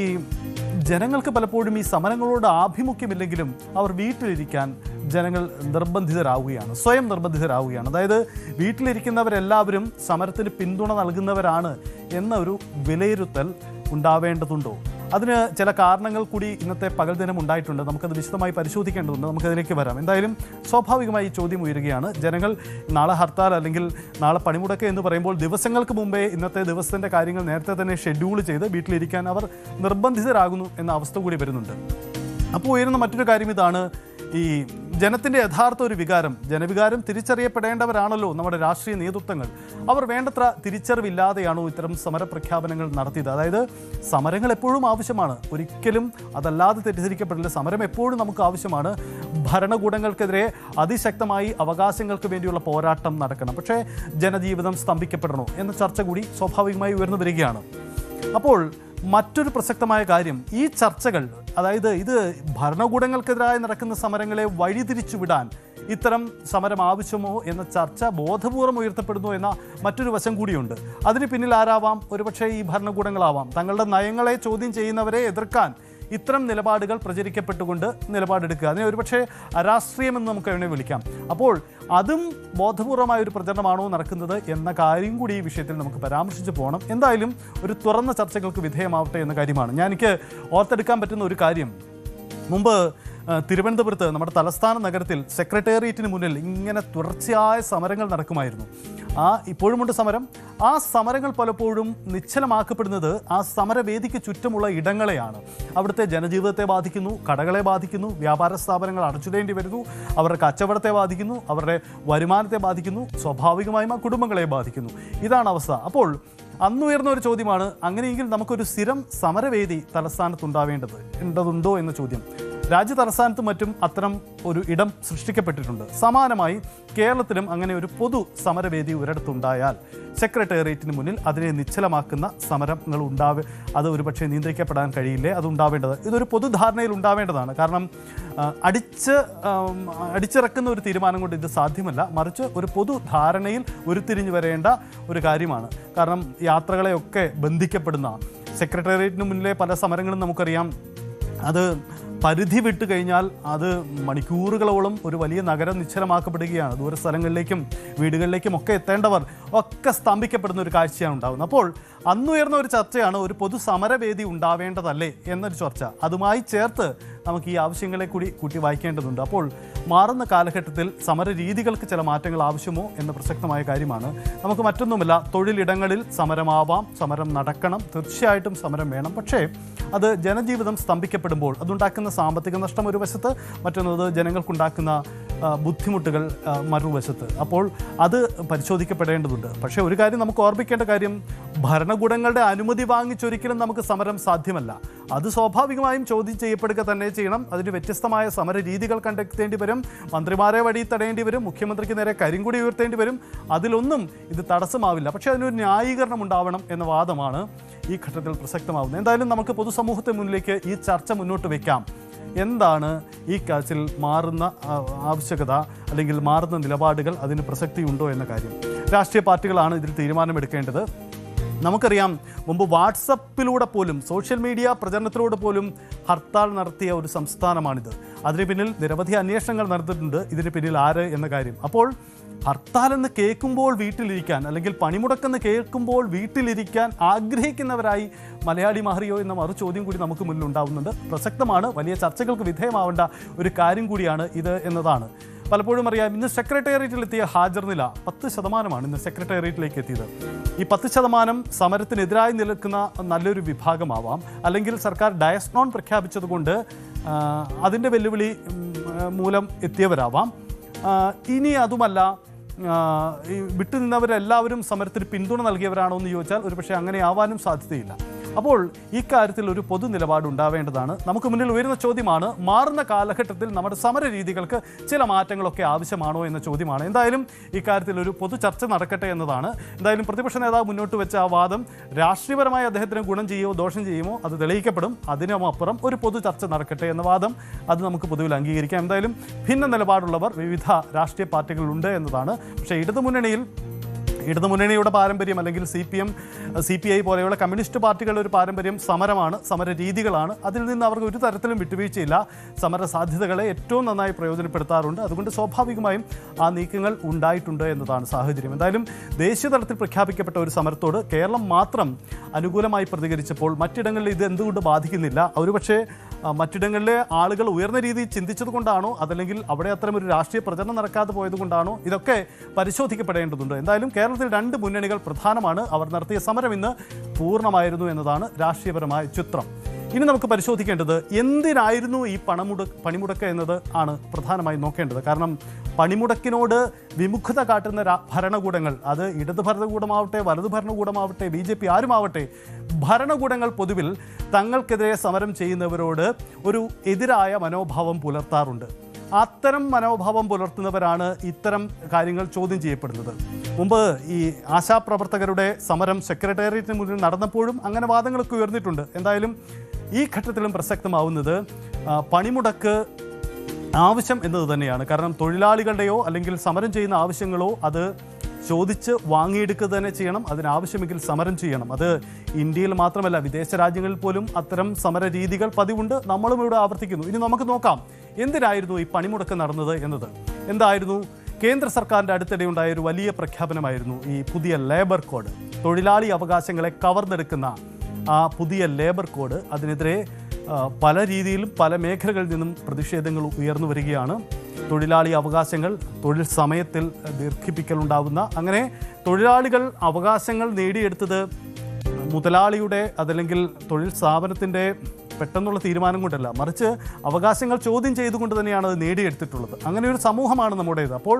ജനങ്ങൾക്ക് പലപ്പോഴും ഈ സമരങ്ങളോട് ആഭിമുഖ്യമില്ലെങ്കിലും അവർ വീട്ടിലിരിക്കാൻ ജനങ്ങൾ നിർബന്ധിതരാവുകയാണ്, സ്വയം നിർബന്ധിതരാവുകയാണ്. അതായത് വീട്ടിലിരിക്കുന്നവരെല്ലാവരും സമരത്തിന് പിന്തുണ നൽകുന്നവരാണ് എന്ന ഒരു വിലയിരുത്തൽ ഉണ്ടാവേണ്ടതുണ്ടോ? അതിന് ചില കാരണങ്ങൾ കൂടി ഇന്നത്തെ പകൽ ദിനം ഉണ്ടായിട്ടുണ്ട്. നമുക്കത് വിശദമായി പരിശോധിക്കേണ്ടതുണ്ട്. നമുക്കതിലേക്ക് വരാം. എന്തായാലും സ്വാഭാവികമായി ഈ ചോദ്യം ഉയരുകയാണ്. ജനങ്ങൾ നാളെ ഹർത്താൽ അല്ലെങ്കിൽ നാളെ പണിമുടക്ക് എന്ന് പറയുമ്പോൾ ദിവസങ്ങൾക്ക് മുമ്പേ ഇന്നത്തെ ദിവസത്തിൻ്റെ കാര്യങ്ങൾ നേരത്തെ തന്നെ ഷെഡ്യൂൾ ചെയ്ത് വീട്ടിലിരിക്കാൻ അവർ നിർബന്ധിതരാകുന്നു എന്ന അവസ്ഥ കൂടി വരുന്നുണ്ട്. അപ്പോൾ ഉയരുന്ന മറ്റൊരു കാര്യം ഇതാണ്, ഈ ജനത്തിൻ്റെ യഥാർത്ഥ ഒരു വികാരം, ജനവികാരം തിരിച്ചറിയപ്പെടേണ്ടവരാണല്ലോ നമ്മുടെ രാഷ്ട്രീയ നേതൃത്വങ്ങൾ. അവർ വേണ്ടത്ര തിരിച്ചറിവില്ലാതെയാണോ ഇത്തരം സമരപ്രഖ്യാപനങ്ങൾ നടത്തിയത്? അതായത് സമരങ്ങൾ എപ്പോഴും ആവശ്യമാണ്, ഒരിക്കലും അതല്ലാതെ തെറ്റിദ്ധരിക്കപ്പെടില്ല. സമരം എപ്പോഴും നമുക്ക് ആവശ്യമാണ്. ഭരണകൂടങ്ങൾക്കെതിരെ അതിശക്തമായി അവകാശങ്ങൾക്ക് വേണ്ടിയുള്ള പോരാട്ടം നടക്കണം. പക്ഷേ ജനജീവിതം സ്തംഭിക്കപ്പെടണോ എന്ന ചർച്ച കൂടി സ്വാഭാവികമായി ഉയർന്നു വരികയാണ്. അപ്പോൾ മറ്റൊരു പ്രസക്തമായ കാര്യം, ഈ ചർച്ചകൾ, അതായത് ഇത് ഭരണകൂടങ്ങൾക്കെതിരായി നടക്കുന്ന സമരങ്ങളെ വഴിതിരിച്ചു വിടാൻ ഇത്തരം സമരം ആവശ്യമോ എന്ന ചർച്ച ബോധപൂർവം ഉയർത്തപ്പെടുന്നു എന്ന മറ്റൊരു വശം കൂടിയുണ്ട്. അതിന് പിന്നിൽ ആരാവാം? ഒരുപക്ഷെ ഈ ഭരണകൂടങ്ങളാവാം. തങ്ങളുടെ നയങ്ങളെ ചോദ്യം ചെയ്യുന്നവരെ എതിർക്കാൻ ഇത്തരം നിലപാടുകൾ പ്രചരിക്കപ്പെട്ടുകൊണ്ട് നിലപാടെടുക്കുക. അതിനെ ഒരുപക്ഷെ അരാഷ്ട്രീയമെന്ന് നമുക്ക് അതിനെ വിളിക്കാം. അപ്പോൾ അതും ബോധപൂർവമായ ഒരു പ്രചരണമാണോ നടക്കുന്നത് എന്ന കാര്യം കൂടി ഈ വിഷയത്തിൽ നമുക്ക് പരാമർശിച്ച് പോകണം. എന്തായാലും ഒരു തുറന്ന ചർച്ചകൾക്ക് വിധേയമാവട്ടെ എന്ന കാര്യമാണ്. എനിക്ക് ഓർത്തെടുക്കാൻ പറ്റുന്ന ഒരു കാര്യം, മുമ്പ് തിരുവനന്തപുരത്ത് നമ്മുടെ തലസ്ഥാന നഗരത്തിൽ സെക്രട്ടേറിയറ്റിന് മുന്നിൽ ഇങ്ങനെ തുടർച്ചയായ സമരങ്ങൾ നടക്കുമായിരുന്നു. ഇപ്പോഴുമുണ്ട് സമരം. ആ സമരങ്ങൾ പലപ്പോഴും നിശ്ചലമാക്കപ്പെടുന്നത് ആ സമരവേദിക്ക് ചുറ്റുമുള്ള ഇടങ്ങളെയാണ്. അവിടുത്തെ ജനജീവിതത്തെ ബാധിക്കുന്നു, കടകളെ ബാധിക്കുന്നു, വ്യാപാര സ്ഥാപനങ്ങൾ അടച്ചിടേണ്ടി വരുന്നു, അവരുടെ കച്ചവടത്തെ ബാധിക്കുന്നു, അവരുടെ വരുമാനത്തെ ബാധിക്കുന്നു, സ്വാഭാവികമായും ആ കുടുംബങ്ങളെ ബാധിക്കുന്നു. ഇതാണ് അവസ്ഥ. അപ്പോൾ അന്നുയർന്ന ഒരു ചോദ്യമാണ്, അങ്ങനെയെങ്കിൽ നമുക്കൊരു സ്ഥിരം സമരവേദി തലസ്ഥാനത്തുണ്ടാവേണ്ടതുണ്ടോ എന്ന ചോദ്യം. രാജ്യ തലസ്ഥാനത്തും മറ്റും അത്തരം ഒരു ഇടം സൃഷ്ടിക്കപ്പെട്ടിട്ടുണ്ട്. സമാനമായി കേരളത്തിലും അങ്ങനെ ഒരു പൊതു സമരവേദി ഒരിടത്തുണ്ടായാൽ സെക്രട്ടേറിയറ്റിന് മുന്നിൽ അതിനെ നിശ്ചലമാക്കുന്ന സമരങ്ങൾ അത് ഒരുപക്ഷെ നിയന്ത്രിക്കപ്പെടാൻ കഴിയില്ലേ? അത് ഉണ്ടാവേണ്ടത് ഇതൊരു പൊതുധാരണയിൽ ഉണ്ടാവേണ്ടതാണ്. കാരണം അടിച്ചിറക്കുന്ന ഒരു തീരുമാനം കൊണ്ട് ഇത് സാധ്യമല്ല. മറിച്ച് ഒരു പൊതുധാരണയിൽ ഉരുത്തിരിഞ്ഞു വരേണ്ട ഒരു കാര്യമാണ്. കാരണം യാത്രകളെയൊക്കെ ബന്ധിക്കപ്പെടുന്ന സെക്രട്ടേറിയറ്റിന് മുന്നിലെ പല സമരങ്ങളും നമുക്കറിയാം. അത് പരിധി വിട്ട് കഴിഞ്ഞാൽ അത് മണിക്കൂറുകളോളം ഒരു വലിയ നഗരം നിശ്ചലമാക്കപ്പെടുകയാണ്. ദൂര സ്ഥലങ്ങളിലേക്കും വീടുകളിലേക്കും ഒക്കെ എത്തേണ്ടവർ ഒക്കെ സ്തംഭിക്കപ്പെടുന്ന ഒരു കാഴ്ചയാണ് ഉണ്ടാകുന്നത്. അപ്പോൾ അന്നുയർന്ന ഒരു ചർച്ചയാണ്, ഒരു പൊതു സമരവേദി ഉണ്ടാവേണ്ടതല്ലേ എന്നൊരു ചർച്ച. അതുമായി ചേർത്ത് നമുക്ക് ഈ ആവശ്യങ്ങളെ കൂടി കൂട്ടി വായിക്കേണ്ടതുണ്ട്. അപ്പോൾ മാറുന്ന കാലഘട്ടത്തിൽ സമര രീതികൾക്ക് ചില മാറ്റങ്ങൾ ആവശ്യമോ എന്ന പ്രസക്തമായ കാര്യമാണ്. നമുക്ക് മറ്റൊന്നുമില്ല, തൊഴിലിടങ്ങളിൽ സമരമാവാം, സമരം നടക്കണം, തീർച്ചയായിട്ടും സമരം വേണം. പക്ഷേ അത് ജനജീവിതം സ്തംഭിക്കപ്പെടുമ്പോൾ അതുണ്ടാക്കുന്ന സാമ്പത്തിക നഷ്ടം ഒരു വശത്ത്, മറ്റൊന്നത് ജനങ്ങൾക്കുണ്ടാക്കുന്ന ബുദ്ധിമുട്ടുകൾ മറുവശത്ത്. അപ്പോൾ അത് പരിശോധിക്കപ്പെടേണ്ടതുണ്ട്. പക്ഷേ ഒരു കാര്യം നമുക്ക് ഓർമ്മിക്കേണ്ട കാര്യം, ഭരണകൂടങ്ങളുടെ അനുമതി വാങ്ങിച്ചൊരിക്കലും നമുക്ക് സമരം സാധ്യമല്ല. അത് സ്വാഭാവികമായും ചോദ്യം ചെയ്യപ്പെടുക തന്നെ ചെയ്യണം. അതിന് വ്യത്യസ്തമായ സമര രീതികൾ കണ്ടെത്തേണ്ടി വരും. മന്ത്രിമാരെ വഴി തടയേണ്ടി വരും. മുഖ്യമന്ത്രിക്ക് നേരെ കരിങ്കൊടി ഉയർത്തേണ്ടി വരും. അതിലൊന്നും ഇത് തടസ്സമാവില്ല. പക്ഷേ അതിനൊരു ന്യായീകരണം ഉണ്ടാവണം എന്ന വാദമാണ് ഈ ഘട്ടത്തിൽ പ്രസക്തമാവുന്നത്. എന്തായാലും നമുക്ക് പൊതുസമൂഹത്തിന് മുന്നിലേക്ക് ഈ ചർച്ച മുന്നോട്ട് വയ്ക്കാം. എന്താണ് ഈ കാര്യത്തിൽ മാറുന്ന ആവശ്യകത അല്ലെങ്കിൽ മാറുന്ന നിലപാടുകൾ, അതിന് പ്രസക്തിയുണ്ടോ എന്ന കാര്യം രാഷ്ട്രീയ പാർട്ടികളാണ് ഇതിൽ തീരുമാനമെടുക്കേണ്ടത്. നമുക്കറിയാം, മുമ്പ് വാട്സപ്പിലൂടെ പോലും സോഷ്യൽ മീഡിയ പ്രചരണത്തിലൂടെ പോലും ഹർത്താൽ നടത്തിയ ഒരു സംസ്ഥാനമാണിത്. അതിന് പിന്നിൽ നിരവധി അന്വേഷണങ്ങൾ നടന്നിട്ടുണ്ട്, ഇതിന് പിന്നിൽ ആര് എന്ന കാര്യം. അപ്പോൾ ഹർത്താലെന്ന് കേൾക്കുമ്പോൾ വീട്ടിലിരിക്കാൻ, അല്ലെങ്കിൽ പണിമുടക്കെന്ന് കേൾക്കുമ്പോൾ വീട്ടിലിരിക്കാൻ ആഗ്രഹിക്കുന്നവരായി മലയാളി മാറിയോ എന്ന മറു ചോദ്യം കൂടി നമുക്ക് മുന്നിൽ ഉണ്ടാവുന്നുണ്ട്. പ്രസക്തമാണ്, വലിയ ചർച്ചകൾക്ക് വിധേയമാവേണ്ട ഒരു കാര്യം കൂടിയാണ് ഇത് എന്നതാണ്. പലപ്പോഴും അറിയാം, ഇന്ന് സെക്രട്ടേറിയറ്റിലെത്തിയ ഹാജർ നില 10% ഇന്ന് സെക്രട്ടേറിയറ്റിലേക്ക് എത്തിയത്. ഈ 10% സമരത്തിനെതിരായി നിൽക്കുന്ന നല്ലൊരു വിഭാഗമാവാം, അല്ലെങ്കിൽ സർക്കാർ ഡയസ്നോൺ പ്രഖ്യാപിച്ചതുകൊണ്ട് അതിൻ്റെ വെല്ലുവിളി മൂലം എത്തിയവരാവാം. ഇനി അതുമല്ല, വിട്ടുനിന്നവരെല്ലാവരും സമരത്തിന് പിന്തുണ നൽകിയവരാണോ എന്ന് ചോദിച്ചാൽ ഒരുപക്ഷെ അങ്ങനെ ആവാനും സാധ്യതയില്ല. അപ്പോൾ ഇക്കാര്യത്തിൽ ഒരു പൊതു നിലപാട് ഉണ്ടാവേണ്ടതാണ്. നമുക്ക് മുന്നിൽ ഉയരുന്ന ചോദ്യമാണ്, മാറുന്ന കാലഘട്ടത്തിൽ നമ്മുടെ സമര രീതികൾക്ക് ചില മാറ്റങ്ങളൊക്കെ ആവശ്യമാണോ എന്ന ചോദ്യമാണ്. എന്തായാലും ഇക്കാര്യത്തിൽ ഒരു പൊതു ചർച്ച നടക്കട്ടെ എന്നതാണ്. എന്തായാലും പ്രതിപക്ഷ നേതാവ് മുന്നോട്ട് വെച്ച ആ വാദം രാഷ്ട്രീയപരമായി അദ്ദേഹത്തിന് ഗുണം ചെയ്യുമോ ദോഷം ചെയ്യുമോ അത് തെളിയിക്കപ്പെടും. അതിനുമപ്പുറം ഒരു പൊതു ചർച്ച നടക്കട്ടെ എന്ന വാദം, അത് നമുക്ക് പൊതുവിൽ അംഗീകരിക്കാം. എന്തായാലും ഭിന്ന നിലപാടുള്ളവർ വിവിധ രാഷ്ട്രീയ പാർട്ടികളുണ്ട് എന്നതാണ്. പക്ഷേ ഇടതുമുന്നണിയുടെ പാരമ്പര്യം, അല്ലെങ്കിൽ CPI പോലെയുള്ള കമ്മ്യൂണിസ്റ്റ് പാർട്ടികളുടെ ഒരു പാരമ്പര്യം സമരമാണ്, സമര രീതികളാണ്. അതിൽ നിന്ന് അവർക്ക് ഒരു തരത്തിലും വിട്ടുവീഴ്ചയില്ല. സമര സാധ്യതകളെ ഏറ്റവും നന്നായി പ്രയോജനപ്പെടുത്താറുണ്ട്. അതുകൊണ്ട് സ്വാഭാവികമായും ആ നീക്കങ്ങൾ ഉണ്ടായിട്ടുണ്ട് എന്നതാണ് സാഹചര്യം. എന്തായാലും ദേശീയ തലത്തിൽ പ്രഖ്യാപിക്കപ്പെട്ട ഒരു സമരത്തോട് കേരളം മാത്രം അനുകൂലമായി പ്രതികരിച്ചപ്പോൾ മറ്റിടങ്ങളിൽ ഇത് എന്തുകൊണ്ട് ബാധിക്കുന്നില്ല? ഒരുപക്ഷെ മറ്റിടങ്ങളിലെ ആളുകൾ ഉയർന്ന രീതിയിൽ ചിന്തിച്ചത് കൊണ്ടാണോ, അതല്ലെങ്കിൽ അവിടെ അത്തരം ഒരു രാഷ്ട്രീയ പ്രചരണം നടക്കാതെ പോയത് കൊണ്ടാണോ? ഇതൊക്കെ പരിശോധിക്കപ്പെടേണ്ടതുണ്ട്. എന്തായാലും കേരളത്തിൽ 2 മുന്നണികൾ പ്രധാനമാണ്. അവർ നടത്തിയ സമരം ഇന്ന് പൂർണ്ണമായിരുന്നു എന്നതാണ് രാഷ്ട്രീയപരമായ ചിത്രം. ഇനി നമുക്ക് പരിശോധിക്കേണ്ടത് എന്തിനായിരുന്നു ഈ പണിമുടക്ക് എന്നത് ആണ് പ്രധാനമായി നോക്കേണ്ടത്. കാരണം പണിമുടക്കിനോട് വിമുഖത കാട്ടുന്ന ഭരണകൂടങ്ങൾ, അത് ഇടത് ഭരണകൂടമാവട്ടെ വലതു ഭരണകൂടമാവട്ടെ BJP ആരുമാവട്ടെ, ഭരണകൂടങ്ങൾ പൊതുവിൽ തങ്ങൾക്കെതിരെ സമരം ചെയ്യുന്നവരോട് ഒരു എതിരായ മനോഭാവം പുലർത്താറുണ്ട്. അത്തരം മനോഭാവം പുലർത്തുന്നവരാണ് ഇത്തരം കാര്യങ്ങൾ ചോദ്യം ചെയ്യപ്പെടുന്നത്. മുമ്പ് ഈ ആശാപ്രവർത്തകരുടെ സമരം സെക്രട്ടേറിയറ്റിന് മുന്നിൽ നടന്നപ്പോഴും അങ്ങനെ വാദങ്ങളൊക്കെ ഉയർന്നിട്ടുണ്ട്. എന്തായാലും ഈ ഘട്ടത്തിലും പ്രസക്തമാവുന്നത് പണിമുടക്ക് ആവശ്യം എന്നത് തന്നെയാണ്. കാരണം തൊഴിലാളികളുടെയോ അല്ലെങ്കിൽ സമരം ചെയ്യുന്ന ആവശ്യങ്ങളോ അത് ചോദിച്ച് വാങ്ങിയെടുക്കുക തന്നെ ചെയ്യണം. അതിനാവശ്യമെങ്കിൽ സമരം ചെയ്യണം. അത് ഇന്ത്യയിൽ മാത്രമല്ല, വിദേശ രാജ്യങ്ങളിൽ പോലും അത്തരം സമര രീതികൾ പതിവുണ്ട്. നമ്മളും ഇവിടെ ആവർത്തിക്കുന്നു. ഇനി നമുക്ക് നോക്കാം എന്തിനായിരുന്നു ഈ പണിമുടക്ക് നടന്നത് എന്നത്. എന്തായിരുന്നു? കേന്ദ്ര സർക്കാരിൻ്റെ അടുത്തിടെ ഉണ്ടായ ഒരു വലിയ പ്രഖ്യാപനമായിരുന്നു ഈ പുതിയ ലേബർ കോഡ്. തൊഴിലാളി അവകാശങ്ങളെ കവർന്നെടുക്കുന്ന ആ പുതിയ ലേബർ കോഡ്. അതിനെതിരെ പല രീതിയിലും പല മേഖലകളിൽ നിന്നും പ്രതിഷേധങ്ങൾ ഉയർന്നു വരികയാണ്. തൊഴിലാളി അവകാശങ്ങൾ, തൊഴിൽ സമയത്തിൽ ദീർഘിപ്പിക്കലുണ്ടാവുന്ന, അങ്ങനെ തൊഴിലാളികൾ അവകാശങ്ങൾ നേടിയെടുത്തത് മുതലാളിയുടെ അതല്ലെങ്കിൽ തൊഴിൽ സ്ഥാപനത്തിൻ്റെ പെട്ടെന്നുള്ള തീരുമാനം കൊണ്ടല്ല, മറിച്ച് അവകാശങ്ങൾ ചോദ്യം ചെയ്തുകൊണ്ട് തന്നെയാണ് അത് നേടിയെടുത്തിട്ടുള്ളത്. അങ്ങനെ ഒരു സമൂഹമാണ് നമ്മുടേത്. അപ്പോൾ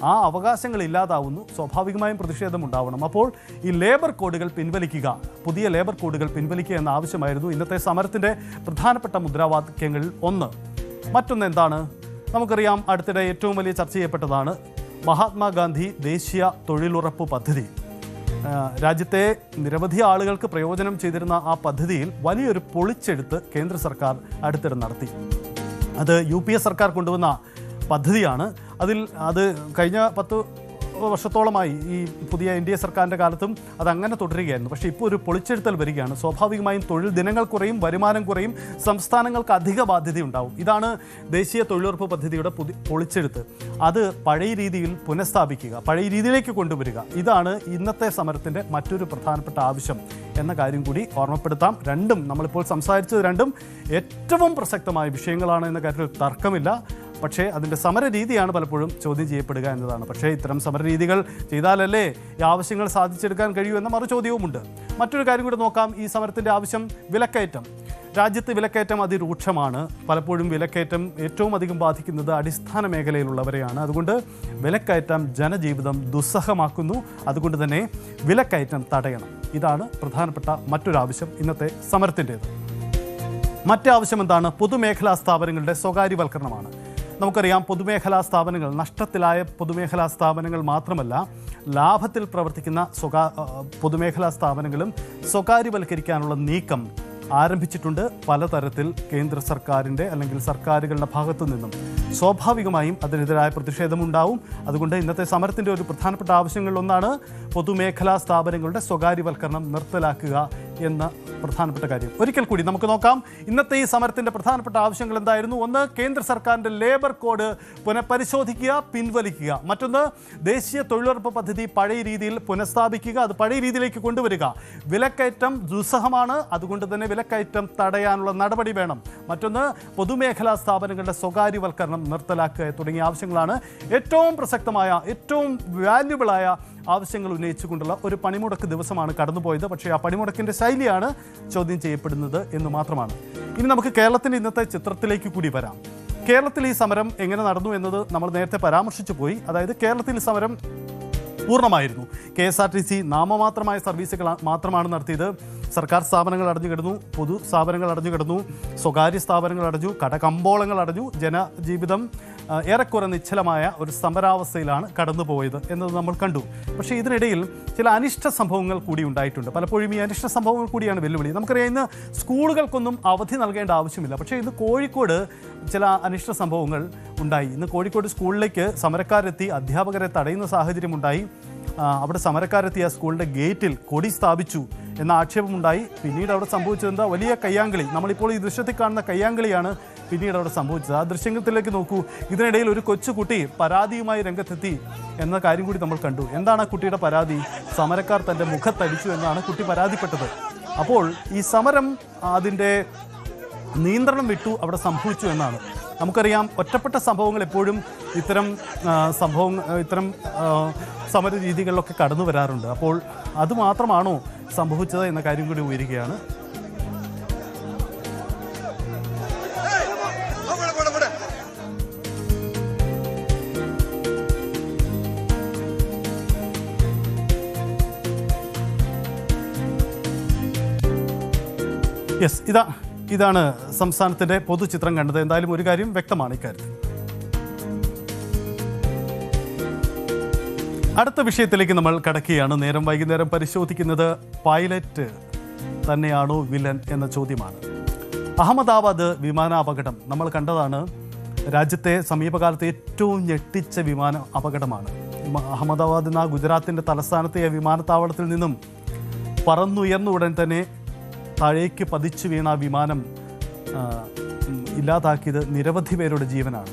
ആ അവകാശങ്ങൾ ഇല്ലാതാവുന്നു, സ്വാഭാവികമായും പ്രതിഷേധം ഉണ്ടാവണം. അപ്പോൾ ഈ ലേബർ കോഡുകൾ പിൻവലിക്കുക, പുതിയ ലേബർ കോഡുകൾ പിൻവലിക്കുക എന്ന ആവശ്യമായിരുന്നു ഇന്നത്തെ സമരത്തിൻ്റെ പ്രധാനപ്പെട്ട മുദ്രാവാക്യങ്ങളിൽ ഒന്ന്. മറ്റൊന്ന് എന്താണ്? നമുക്കറിയാം, അടുത്തിടെ ഏറ്റവും വലിയ ചർച്ച ചെയ്യപ്പെട്ടതാണ് മഹാത്മാഗാന്ധി ദേശീയ തൊഴിലുറപ്പ് പദ്ധതി. രാജ്യത്തെ നിരവധി ആളുകൾക്ക് പ്രയോജനം ചെയ്തിരുന്ന ആ പദ്ധതിയിൽ വലിയൊരു പൊളിച്ചെടുത്ത് കേന്ദ്ര സർക്കാർ അടുത്തിടെ നടത്തി. അത് UPA സർക്കാർ കൊണ്ടുവന്ന പദ്ധതിയാണ്. അത് കഴിഞ്ഞ 10 വർഷത്തോളമായി ഈ പുതിയ NDA സർക്കാരിൻ്റെ കാലത്തും അതങ്ങനെ തുടരുകയായിരുന്നു. പക്ഷേ ഇപ്പോൾ ഒരു പൊളിച്ചെടുത്തൽ വരികയാണ്. സ്വാഭാവികമായും തൊഴിൽ ദിനങ്ങൾ കുറയും, വരുമാനം കുറയും, സംസ്ഥാനങ്ങൾക്ക് അധിക ബാധ്യതയുണ്ടാവും. ഇതാണ് ദേശീയ തൊഴിലുറപ്പ് പദ്ധതിയുടെ പൊളിച്ചെടുത്ത്. അത് പഴയ രീതിയിൽ പുനഃസ്ഥാപിക്കുക, പഴയ രീതിയിലേക്ക് കൊണ്ടുവരിക. ഇതാണ് ഇന്നത്തെ സമരത്തിൻ്റെ മറ്റൊരു പ്രധാനപ്പെട്ട ആവശ്യം എന്ന കാര്യം കൂടി ഓർമ്മപ്പെടുത്താം. രണ്ടും നമ്മളിപ്പോൾ സംസാരിച്ചത് രണ്ടും ഏറ്റവും പ്രസക്തമായ വിഷയങ്ങളാണ് എന്ന കാര്യത്തിൽ തർക്കമില്ല. പക്ഷേ അതിൻ്റെ സമര രീതിയാണ് പലപ്പോഴും ചോദ്യം ചെയ്യപ്പെടുക എന്നതാണ്. പക്ഷേ ഇത്തരം സമര രീതികൾ ചെയ്താലല്ലേ ഈ ആവശ്യങ്ങൾ സാധിച്ചെടുക്കാൻ കഴിയൂ എന്ന മറുചോദ്യവുമുണ്ട്. മറ്റൊരു കാര്യം കൂടി നോക്കാം. ഈ സമരത്തിൻ്റെ ആവശ്യം വിലക്കയറ്റം. രാജ്യത്ത് വിലക്കയറ്റം അതിരൂക്ഷമാണ്. പലപ്പോഴും വിലക്കയറ്റം ഏറ്റവും അധികം ബാധിക്കുന്നത് അടിസ്ഥാന മേഖലയിലുള്ളവരെയാണ്. അതുകൊണ്ട് വിലക്കയറ്റം ജനജീവിതം ദുസ്സഹമാക്കുന്നു. അതുകൊണ്ട് തന്നെ വിലക്കയറ്റം തടയണം. ഇതാണ് പ്രധാനപ്പെട്ട മറ്റൊരാവശ്യം ഇന്നത്തെ സമരത്തിൻ്റേത്. മറ്റേ ആവശ്യം എന്താണ്? പൊതുമേഖലാ സ്ഥാപനങ്ങളുടെ സ്വകാര്യവൽക്കരണമാണ്. നമുക്കറിയാം, പൊതുമേഖലാ സ്ഥാപനങ്ങൾ, നഷ്ടത്തിലായ പൊതുമേഖലാ സ്ഥാപനങ്ങൾ മാത്രമല്ല, ലാഭത്തിൽ പ്രവർത്തിക്കുന്ന പൊതുമേഖലാ സ്ഥാപനങ്ങളും സ്വകാര്യവൽക്കരിക്കാനുള്ള നീക്കം ആരംഭിച്ചിട്ടുണ്ട്. പലതരത്തിൽ കേന്ദ്ര സർക്കാരിൻ്റെ അല്ലെങ്കിൽ സർക്കാരുകളുടെ ഭാഗത്തു നിന്നും സ്വാഭാവികമായും അതിനെതിരായ പ്രതിഷേധമുണ്ടാവും. അതുകൊണ്ട് ഇന്നത്തെ സമരത്തിൻ്റെ ഒരു പ്രധാനപ്പെട്ട ആവശ്യങ്ങളിലൊന്നാണ് പൊതുമേഖലാ സ്ഥാപനങ്ങളുടെ സ്വകാര്യവൽക്കരണം നിർത്തലാക്കുക എന്ന പ്രധാനപ്പെട്ട കാര്യം. ഒരിക്കൽ കൂടി നമുക്ക് നോക്കാം ഇന്നത്തെ ഈ സമരത്തിൻ്റെ പ്രധാനപ്പെട്ട ആവശ്യങ്ങൾ എന്തായിരുന്നു. ഒന്ന്, കേന്ദ്ര സർക്കാരിൻ്റെ ലേബർ കോഡ് പുനഃപരിശോധിക്കുക, പിൻവലിക്കുക. മറ്റൊന്ന്, ദേശീയ തൊഴിലുറപ്പ് പദ്ധതി പഴയ രീതിയിൽ പുനഃസ്ഥാപിക്കുക, അത് പഴയ രീതിയിലേക്ക് കൊണ്ടുവരിക. വിലക്കയറ്റം ദുസ്സഹമാണ്, അതുകൊണ്ട് തന്നെ വിലക്കയറ്റം തടയാനുള്ള നടപടി വേണം. മറ്റൊന്ന്, പൊതുമേഖലാ സ്ഥാപനങ്ങളുടെ സ്വകാര്യവൽക്കരണം നിർത്തലാക്കുക തുടങ്ങിയ ആവശ്യങ്ങളാണ് ഏറ്റവും പ്രസക്തമായ, ഏറ്റവും വാല്യുബിളായ ആവശ്യങ്ങൾ ഉന്നയിച്ചുകൊണ്ടുള്ള ഒരു പണിമുടക്ക് ദിവസമാണ് കടന്നുപോയത്. പക്ഷേ ആ പണിമുടക്കിൻ്റെ ശൈലിയാണ് ചോദ്യം ചെയ്യപ്പെടുന്നത് എന്ന് മാത്രമാണ്. ഇനി നമുക്ക് കേരളത്തിൻ്റെ ഇന്നത്തെ ചിത്രത്തിലേക്ക് കൂടി വരാം. കേരളത്തിൽ ഈ സമരം എങ്ങനെ നടന്നു എന്നത് നമ്മൾ നേരത്തെ പരാമർശിച്ചു പോയി. അതായത് കേരളത്തിൽ സമരം പൂർണ്ണമായിരുന്നു. KSRTC നാമമാത്രമായ സർവീസുകൾ മാത്രമാണ് നടത്തിയത്. സർക്കാർ സ്ഥാപനങ്ങൾ അടഞ്ഞുകിടന്നു, പൊതു സ്ഥാപനങ്ങൾ അടഞ്ഞുകിടന്നു, സ്വകാര്യ സ്ഥാപനങ്ങൾ അടഞ്ഞു, കടകമ്പോളങ്ങൾ അടഞ്ഞു. ജനജീവിതം ഏറെക്കുറെ നിശ്ചലമായ ഒരു സമരാവസ്ഥയിലാണ് കടന്നുപോയത് എന്നത് നമ്മൾ കണ്ടു. പക്ഷേ ഇതിനിടയിൽ ചില അനിഷ്ട സംഭവങ്ങൾ കൂടി ഉണ്ടായിട്ടുണ്ട്. പലപ്പോഴും ഈ അനിഷ്ട സംഭവങ്ങൾ കൂടിയാണ് വെല്ലുവിളി. നമുക്കറിയാം, ഇന്ന് സ്കൂളുകൾക്കൊന്നും അവധി നൽകേണ്ട ആവശ്യമില്ല. പക്ഷേ ഇന്ന് കോഴിക്കോട് ചില അനിഷ്ട സംഭവങ്ങൾ ഉണ്ടായി. ഇന്ന് കോഴിക്കോട് സ്കൂളിലേക്ക് സമരക്കാരെത്തി അധ്യാപകരെ തടയുന്ന സാഹചര്യമുണ്ടായി. അവിടെ സമരക്കാരെത്തിയ സ്കൂളിൻ്റെ ഗേറ്റിൽ കൊടി സ്ഥാപിച്ചു എന്ന ആക്ഷേപമുണ്ടായി. പിന്നീട് അവിടെ സംഭവിച്ചത് വലിയ കയ്യാങ്കളി. നമ്മളിപ്പോൾ ഈ ദൃശ്യത്തിൽ കാണുന്ന കയ്യാങ്കളിയാണ് പിന്നീട് അവിടെ സംഭവിച്ചത്. ആ ദൃശ്യത്തിലേക്ക് നോക്കൂ. ഇതിനിടയിൽ ഒരു കൊച്ചുകുട്ടി പരാതിയുമായി രംഗത്തെത്തി എന്ന കാര്യം കൂടി നമ്മൾ കണ്ടു. എന്താണ് ആ കുട്ടിയുടെ പരാതി? സമരക്കാർ തൻ്റെ മുഖത്തടിച്ചു എന്നാണ് കുട്ടി പരാതിപ്പെട്ടത്. അപ്പോൾ ഈ സമരം അതിൻ്റെ നിയന്ത്രണം വിട്ടു അവിടെ സംഭവിച്ചു എന്നാണ്. നമുക്കറിയാം, ഒറ്റപ്പെട്ട സംഭവങ്ങൾ എപ്പോഴും ഇത്തരം സമര രീതികളിലൊക്കെ കടന്നു വരാറുണ്ട്. അപ്പോൾ അതുമാത്രമാണോ സംഭവിച്ചത് എന്ന കാര്യം കൂടി ഉയരുകയാണ്. യെസ്, ഇതാണ് സംസ്ഥാനത്തിൻ്റെ പൊതുചിത്രം കണ്ടത്. എന്തായാലും ഒരു കാര്യം വ്യക്തമാണ് ഇക്കാര്യത്തിൽ. അടുത്ത വിഷയത്തിലേക്ക് നമ്മൾ കടക്കുകയാണ്. വൈകുന്നേരം പരിശോധിക്കുന്നത് പൈലറ്റ് തന്നെയാണോ വില്ലൻ എന്ന ചോദ്യമാണ്. അഹമ്മദാബാദ് വിമാനാപകടം നമ്മൾ കണ്ടതാണ്. രാജ്യത്തെ സമീപകാലത്തെ ഏറ്റവും ഞെട്ടിച്ച വിമാന അപകടമാണ്. അഹമ്മദാബാദ് എന്ന ഗുജറാത്തിൻ്റെ തലസ്ഥാനത്തെ വിമാനത്താവളത്തിൽ നിന്നും പറന്നുയർന്ന ഉടൻ തന്നെ താഴേക്ക് പതിച്ചു വീണ വിമാനം ഇല്ലാതാക്കിയത് നിരവധി പേരുടെ ജീവനാണ്.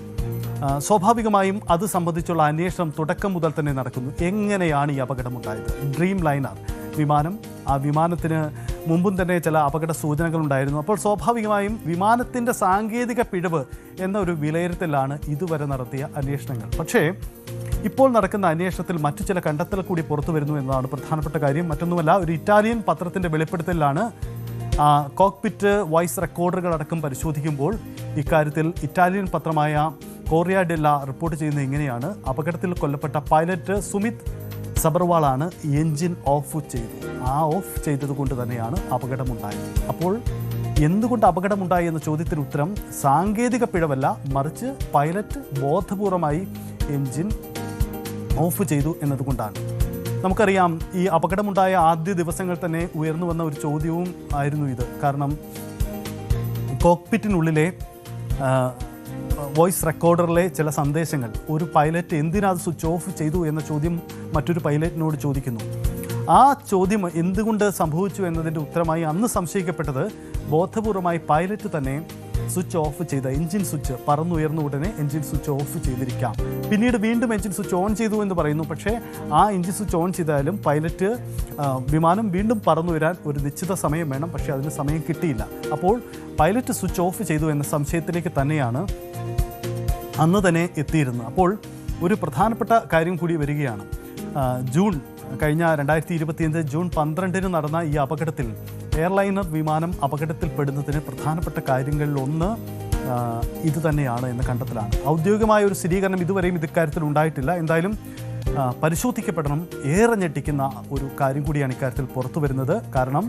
സ്വാഭാവികമായും അത് സംബന്ധിച്ചുള്ള അന്വേഷണം തുടക്കം മുതൽ തന്നെ നടക്കുന്നു. എങ്ങനെയാണ് ഈ അപകടമുണ്ടായത്? ഡ്രീം ലൈനർ വിമാനം, ആ വിമാനത്തിന് മുമ്പും തന്നെ ചില അപകട സൂചനകളുണ്ടായിരുന്നു. അപ്പോൾ സ്വാഭാവികമായും വിമാനത്തിൻ്റെ സാങ്കേതിക പിഴവ് എന്ന ഒരു വിലയിരുത്തലാണ് ഇതുവരെ നടത്തിയ അന്വേഷണങ്ങൾ. പക്ഷേ ഇപ്പോൾ നടക്കുന്ന അന്വേഷണത്തിൽ മറ്റു ചില കണ്ടെത്തൽ കൂടി പുറത്തു വരുന്നു എന്നതാണ് പ്രധാനപ്പെട്ട കാര്യം. മറ്റൊന്നുമല്ല, ഒരു ഇറ്റാലിയൻ പത്രത്തിൻ്റെ വെളിപ്പെടുത്തലിലാണ്. കോക്പിറ്റ് വോയിസ് റെക്കോർഡറുകളടക്കം പരിശോധിക്കുമ്പോൾ ഇക്കാര്യത്തിൽ ഇറ്റാലിയൻ പത്രമായ കോറിയ ഡെല്ല റിപ്പോർട്ട് ചെയ്യുന്നത് ഇങ്ങനെയാണ്: അപകടത്തിൽ കൊല്ലപ്പെട്ട പൈലറ്റ് സുമിത് സബർവാളാണ് എൻജിൻ ഓഫ് ചെയ്തു. ആ ഓഫ് ചെയ്തത് കൊണ്ട് തന്നെയാണ് അപകടമുണ്ടായത്. അപ്പോൾ എന്തുകൊണ്ട് അപകടമുണ്ടായി എന്ന ചോദ്യത്തിന് ഉത്തരം സാങ്കേതിക പിഴവല്ല, മറിച്ച് പൈലറ്റ് ബോധപൂർവമായി എൻജിൻ ഓഫ് ചെയ്തു എന്നതുകൊണ്ടാണ്. നമുക്കറിയാം, ഈ അപകടമുണ്ടായ ആദ്യ ദിവസങ്ങൾ തന്നെ ഉയർന്നു വന്ന ഒരു ചോദ്യവും ആയിരുന്നു ഇത്. കാരണം കോക്പിറ്റിനുള്ളിലെ വോയിസ് റെക്കോർഡറിലെ ചില സന്ദേശങ്ങൾ ഒരു പൈലറ്റ് എന്തിനാ അത് സ്വിച്ച് ഓഫ് ചെയ്തു എന്ന ചോദ്യം മറ്റൊരു പൈലറ്റിനോട് ചോദിക്കുന്നു. ആ ചോദ്യം എന്തുകൊണ്ട് സംഭവിച്ചു എന്നതിൻ്റെ ഉത്തരമായി അന്ന് സംശയിക്കപ്പെട്ടത് ബോധപൂർവമായി പൈലറ്റ് തന്നെ സ്വിച്ച് ഓഫ് ചെയ്ത എൻജിൻ സ്വിച്ച് പറന്നുയർന്ന ഉടനെ എൻജിൻ സ്വിച്ച് ഓഫ് ചെയ്തിരിക്കാം. പിന്നീട് വീണ്ടും എൻജിൻ സ്വിച്ച് ഓൺ ചെയ്തു എന്ന് പറയുന്നു. പക്ഷേ ആ എൻജിൻ സ്വിച്ച് ഓൺ ചെയ്താലും പൈലറ്റ് വിമാനം വീണ്ടും പറന്നുയരാൻ ഒരു നിശ്ചിത സമയം വേണം. പക്ഷേ അതിന് സമയം കിട്ടിയില്ല. അപ്പോൾ പൈലറ്റ് സ്വിച്ച് ഓഫ് ചെയ്തു എന്ന സംശയത്തിലേക്ക് തന്നെയാണ് അന്ന് തന്നെ എത്തിയിരുന്നത്. അപ്പോൾ ഒരു പ്രധാനപ്പെട്ട കാര്യം കൂടി വരികയാണ്. കഴിഞ്ഞ 2025 ജൂൺ 12 നടന്ന ഈ അപകടത്തിൽ എയർലൈനർ വിമാനം അപകടത്തിൽപ്പെടുന്നതിന് പ്രധാനപ്പെട്ട കാര്യങ്ങളിലൊന്ന് ഇത് തന്നെയാണ് എന്ന കണ്ടെത്തലാണ്. ഔദ്യോഗികമായ ഒരു സ്ഥിരീകരണം ഇതുവരെയും ഇക്കാര്യത്തിൽ ഉണ്ടായിട്ടില്ല. എന്തായാലും പരിശോധിക്കപ്പെടണം. ഏറെ ഞെട്ടിക്കുന്ന ഒരു കാര്യം കൂടിയാണ് ഇക്കാര്യത്തിൽ പുറത്തു വരുന്നത്. കാരണം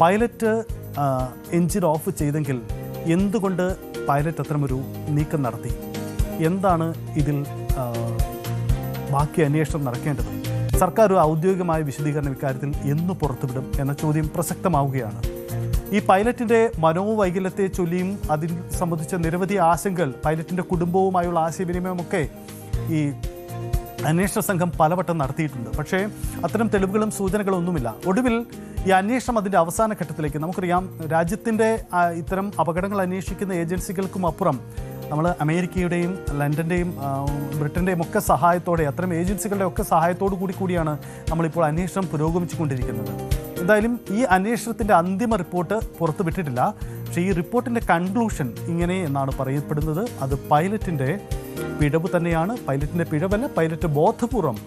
പൈലറ്റ് എൻജിൻ ഓഫ് ചെയ്തെങ്കിൽ എന്തുകൊണ്ട് പൈലറ്റ് അത്തരമൊരു നീക്കം നടത്തി? എന്താണ് ഇതിൽ ബാക്കി അന്വേഷണം നടക്കേണ്ടത്? സർക്കാർ ഒരു ഔദ്യോഗികമായ വിശദീകരണം ഇക്കാര്യത്തിൽ എന്ന് പുറത്തുവിടും എന്ന ചോദ്യം പ്രസക്തമാവുകയാണ്. ഈ പൈലറ്റിൻ്റെ മനോവൈകല്യത്തെ ചൊല്ലിയും അതിൽ സംബന്ധിച്ച നിരവധി ആശങ്കകൾ, പൈലറ്റിൻ്റെ കുടുംബവുമായുള്ള ആശയവിനിമയമൊക്കെ ഈ അന്വേഷണ സംഘം പലവട്ടം നടത്തിയിട്ടുണ്ട്. പക്ഷേ അത്തരം തെളിവുകളും സൂചനകളൊന്നുമില്ല. ഒടുവിൽ ഈ അന്വേഷണം അതിൻ്റെ അവസാന ഘട്ടത്തിലേക്ക്, നമുക്കറിയാം, രാജ്യത്തിൻ്റെ ഇത്തരം അപകടങ്ങൾ അന്വേഷിക്കുന്ന ഏജൻസികൾക്കും അപ്പുറം നമ്മൾ അമേരിക്കയുടെയും ലണ്ടൻ്റെയും ബ്രിട്ടൻ്റെയും ഒക്കെ സഹായത്തോടെ, അത്തരം ഏജൻസികളുടെ ഒക്കെ സഹായത്തോടു കൂടിയാണ് നമ്മളിപ്പോൾ അന്വേഷണം പുരോഗമിച്ചുകൊണ്ടിരിക്കുന്നത്. എന്തായാലും ഈ അന്വേഷണത്തിൻ്റെ അന്തിമ റിപ്പോർട്ട് പുറത്തുവിട്ടിട്ടില്ല. പക്ഷേ ഈ റിപ്പോർട്ടിൻ്റെ കൺക്ലൂഷൻ ഇങ്ങനെ എന്നാണ് പറയപ്പെടുന്നത്: അത് പൈലറ്റിൻ്റെ പിഴവ് തന്നെയാണ്. പൈലറ്റിൻ്റെ പിഴവല്ല, പൈലറ്റ് ബോധപൂർവം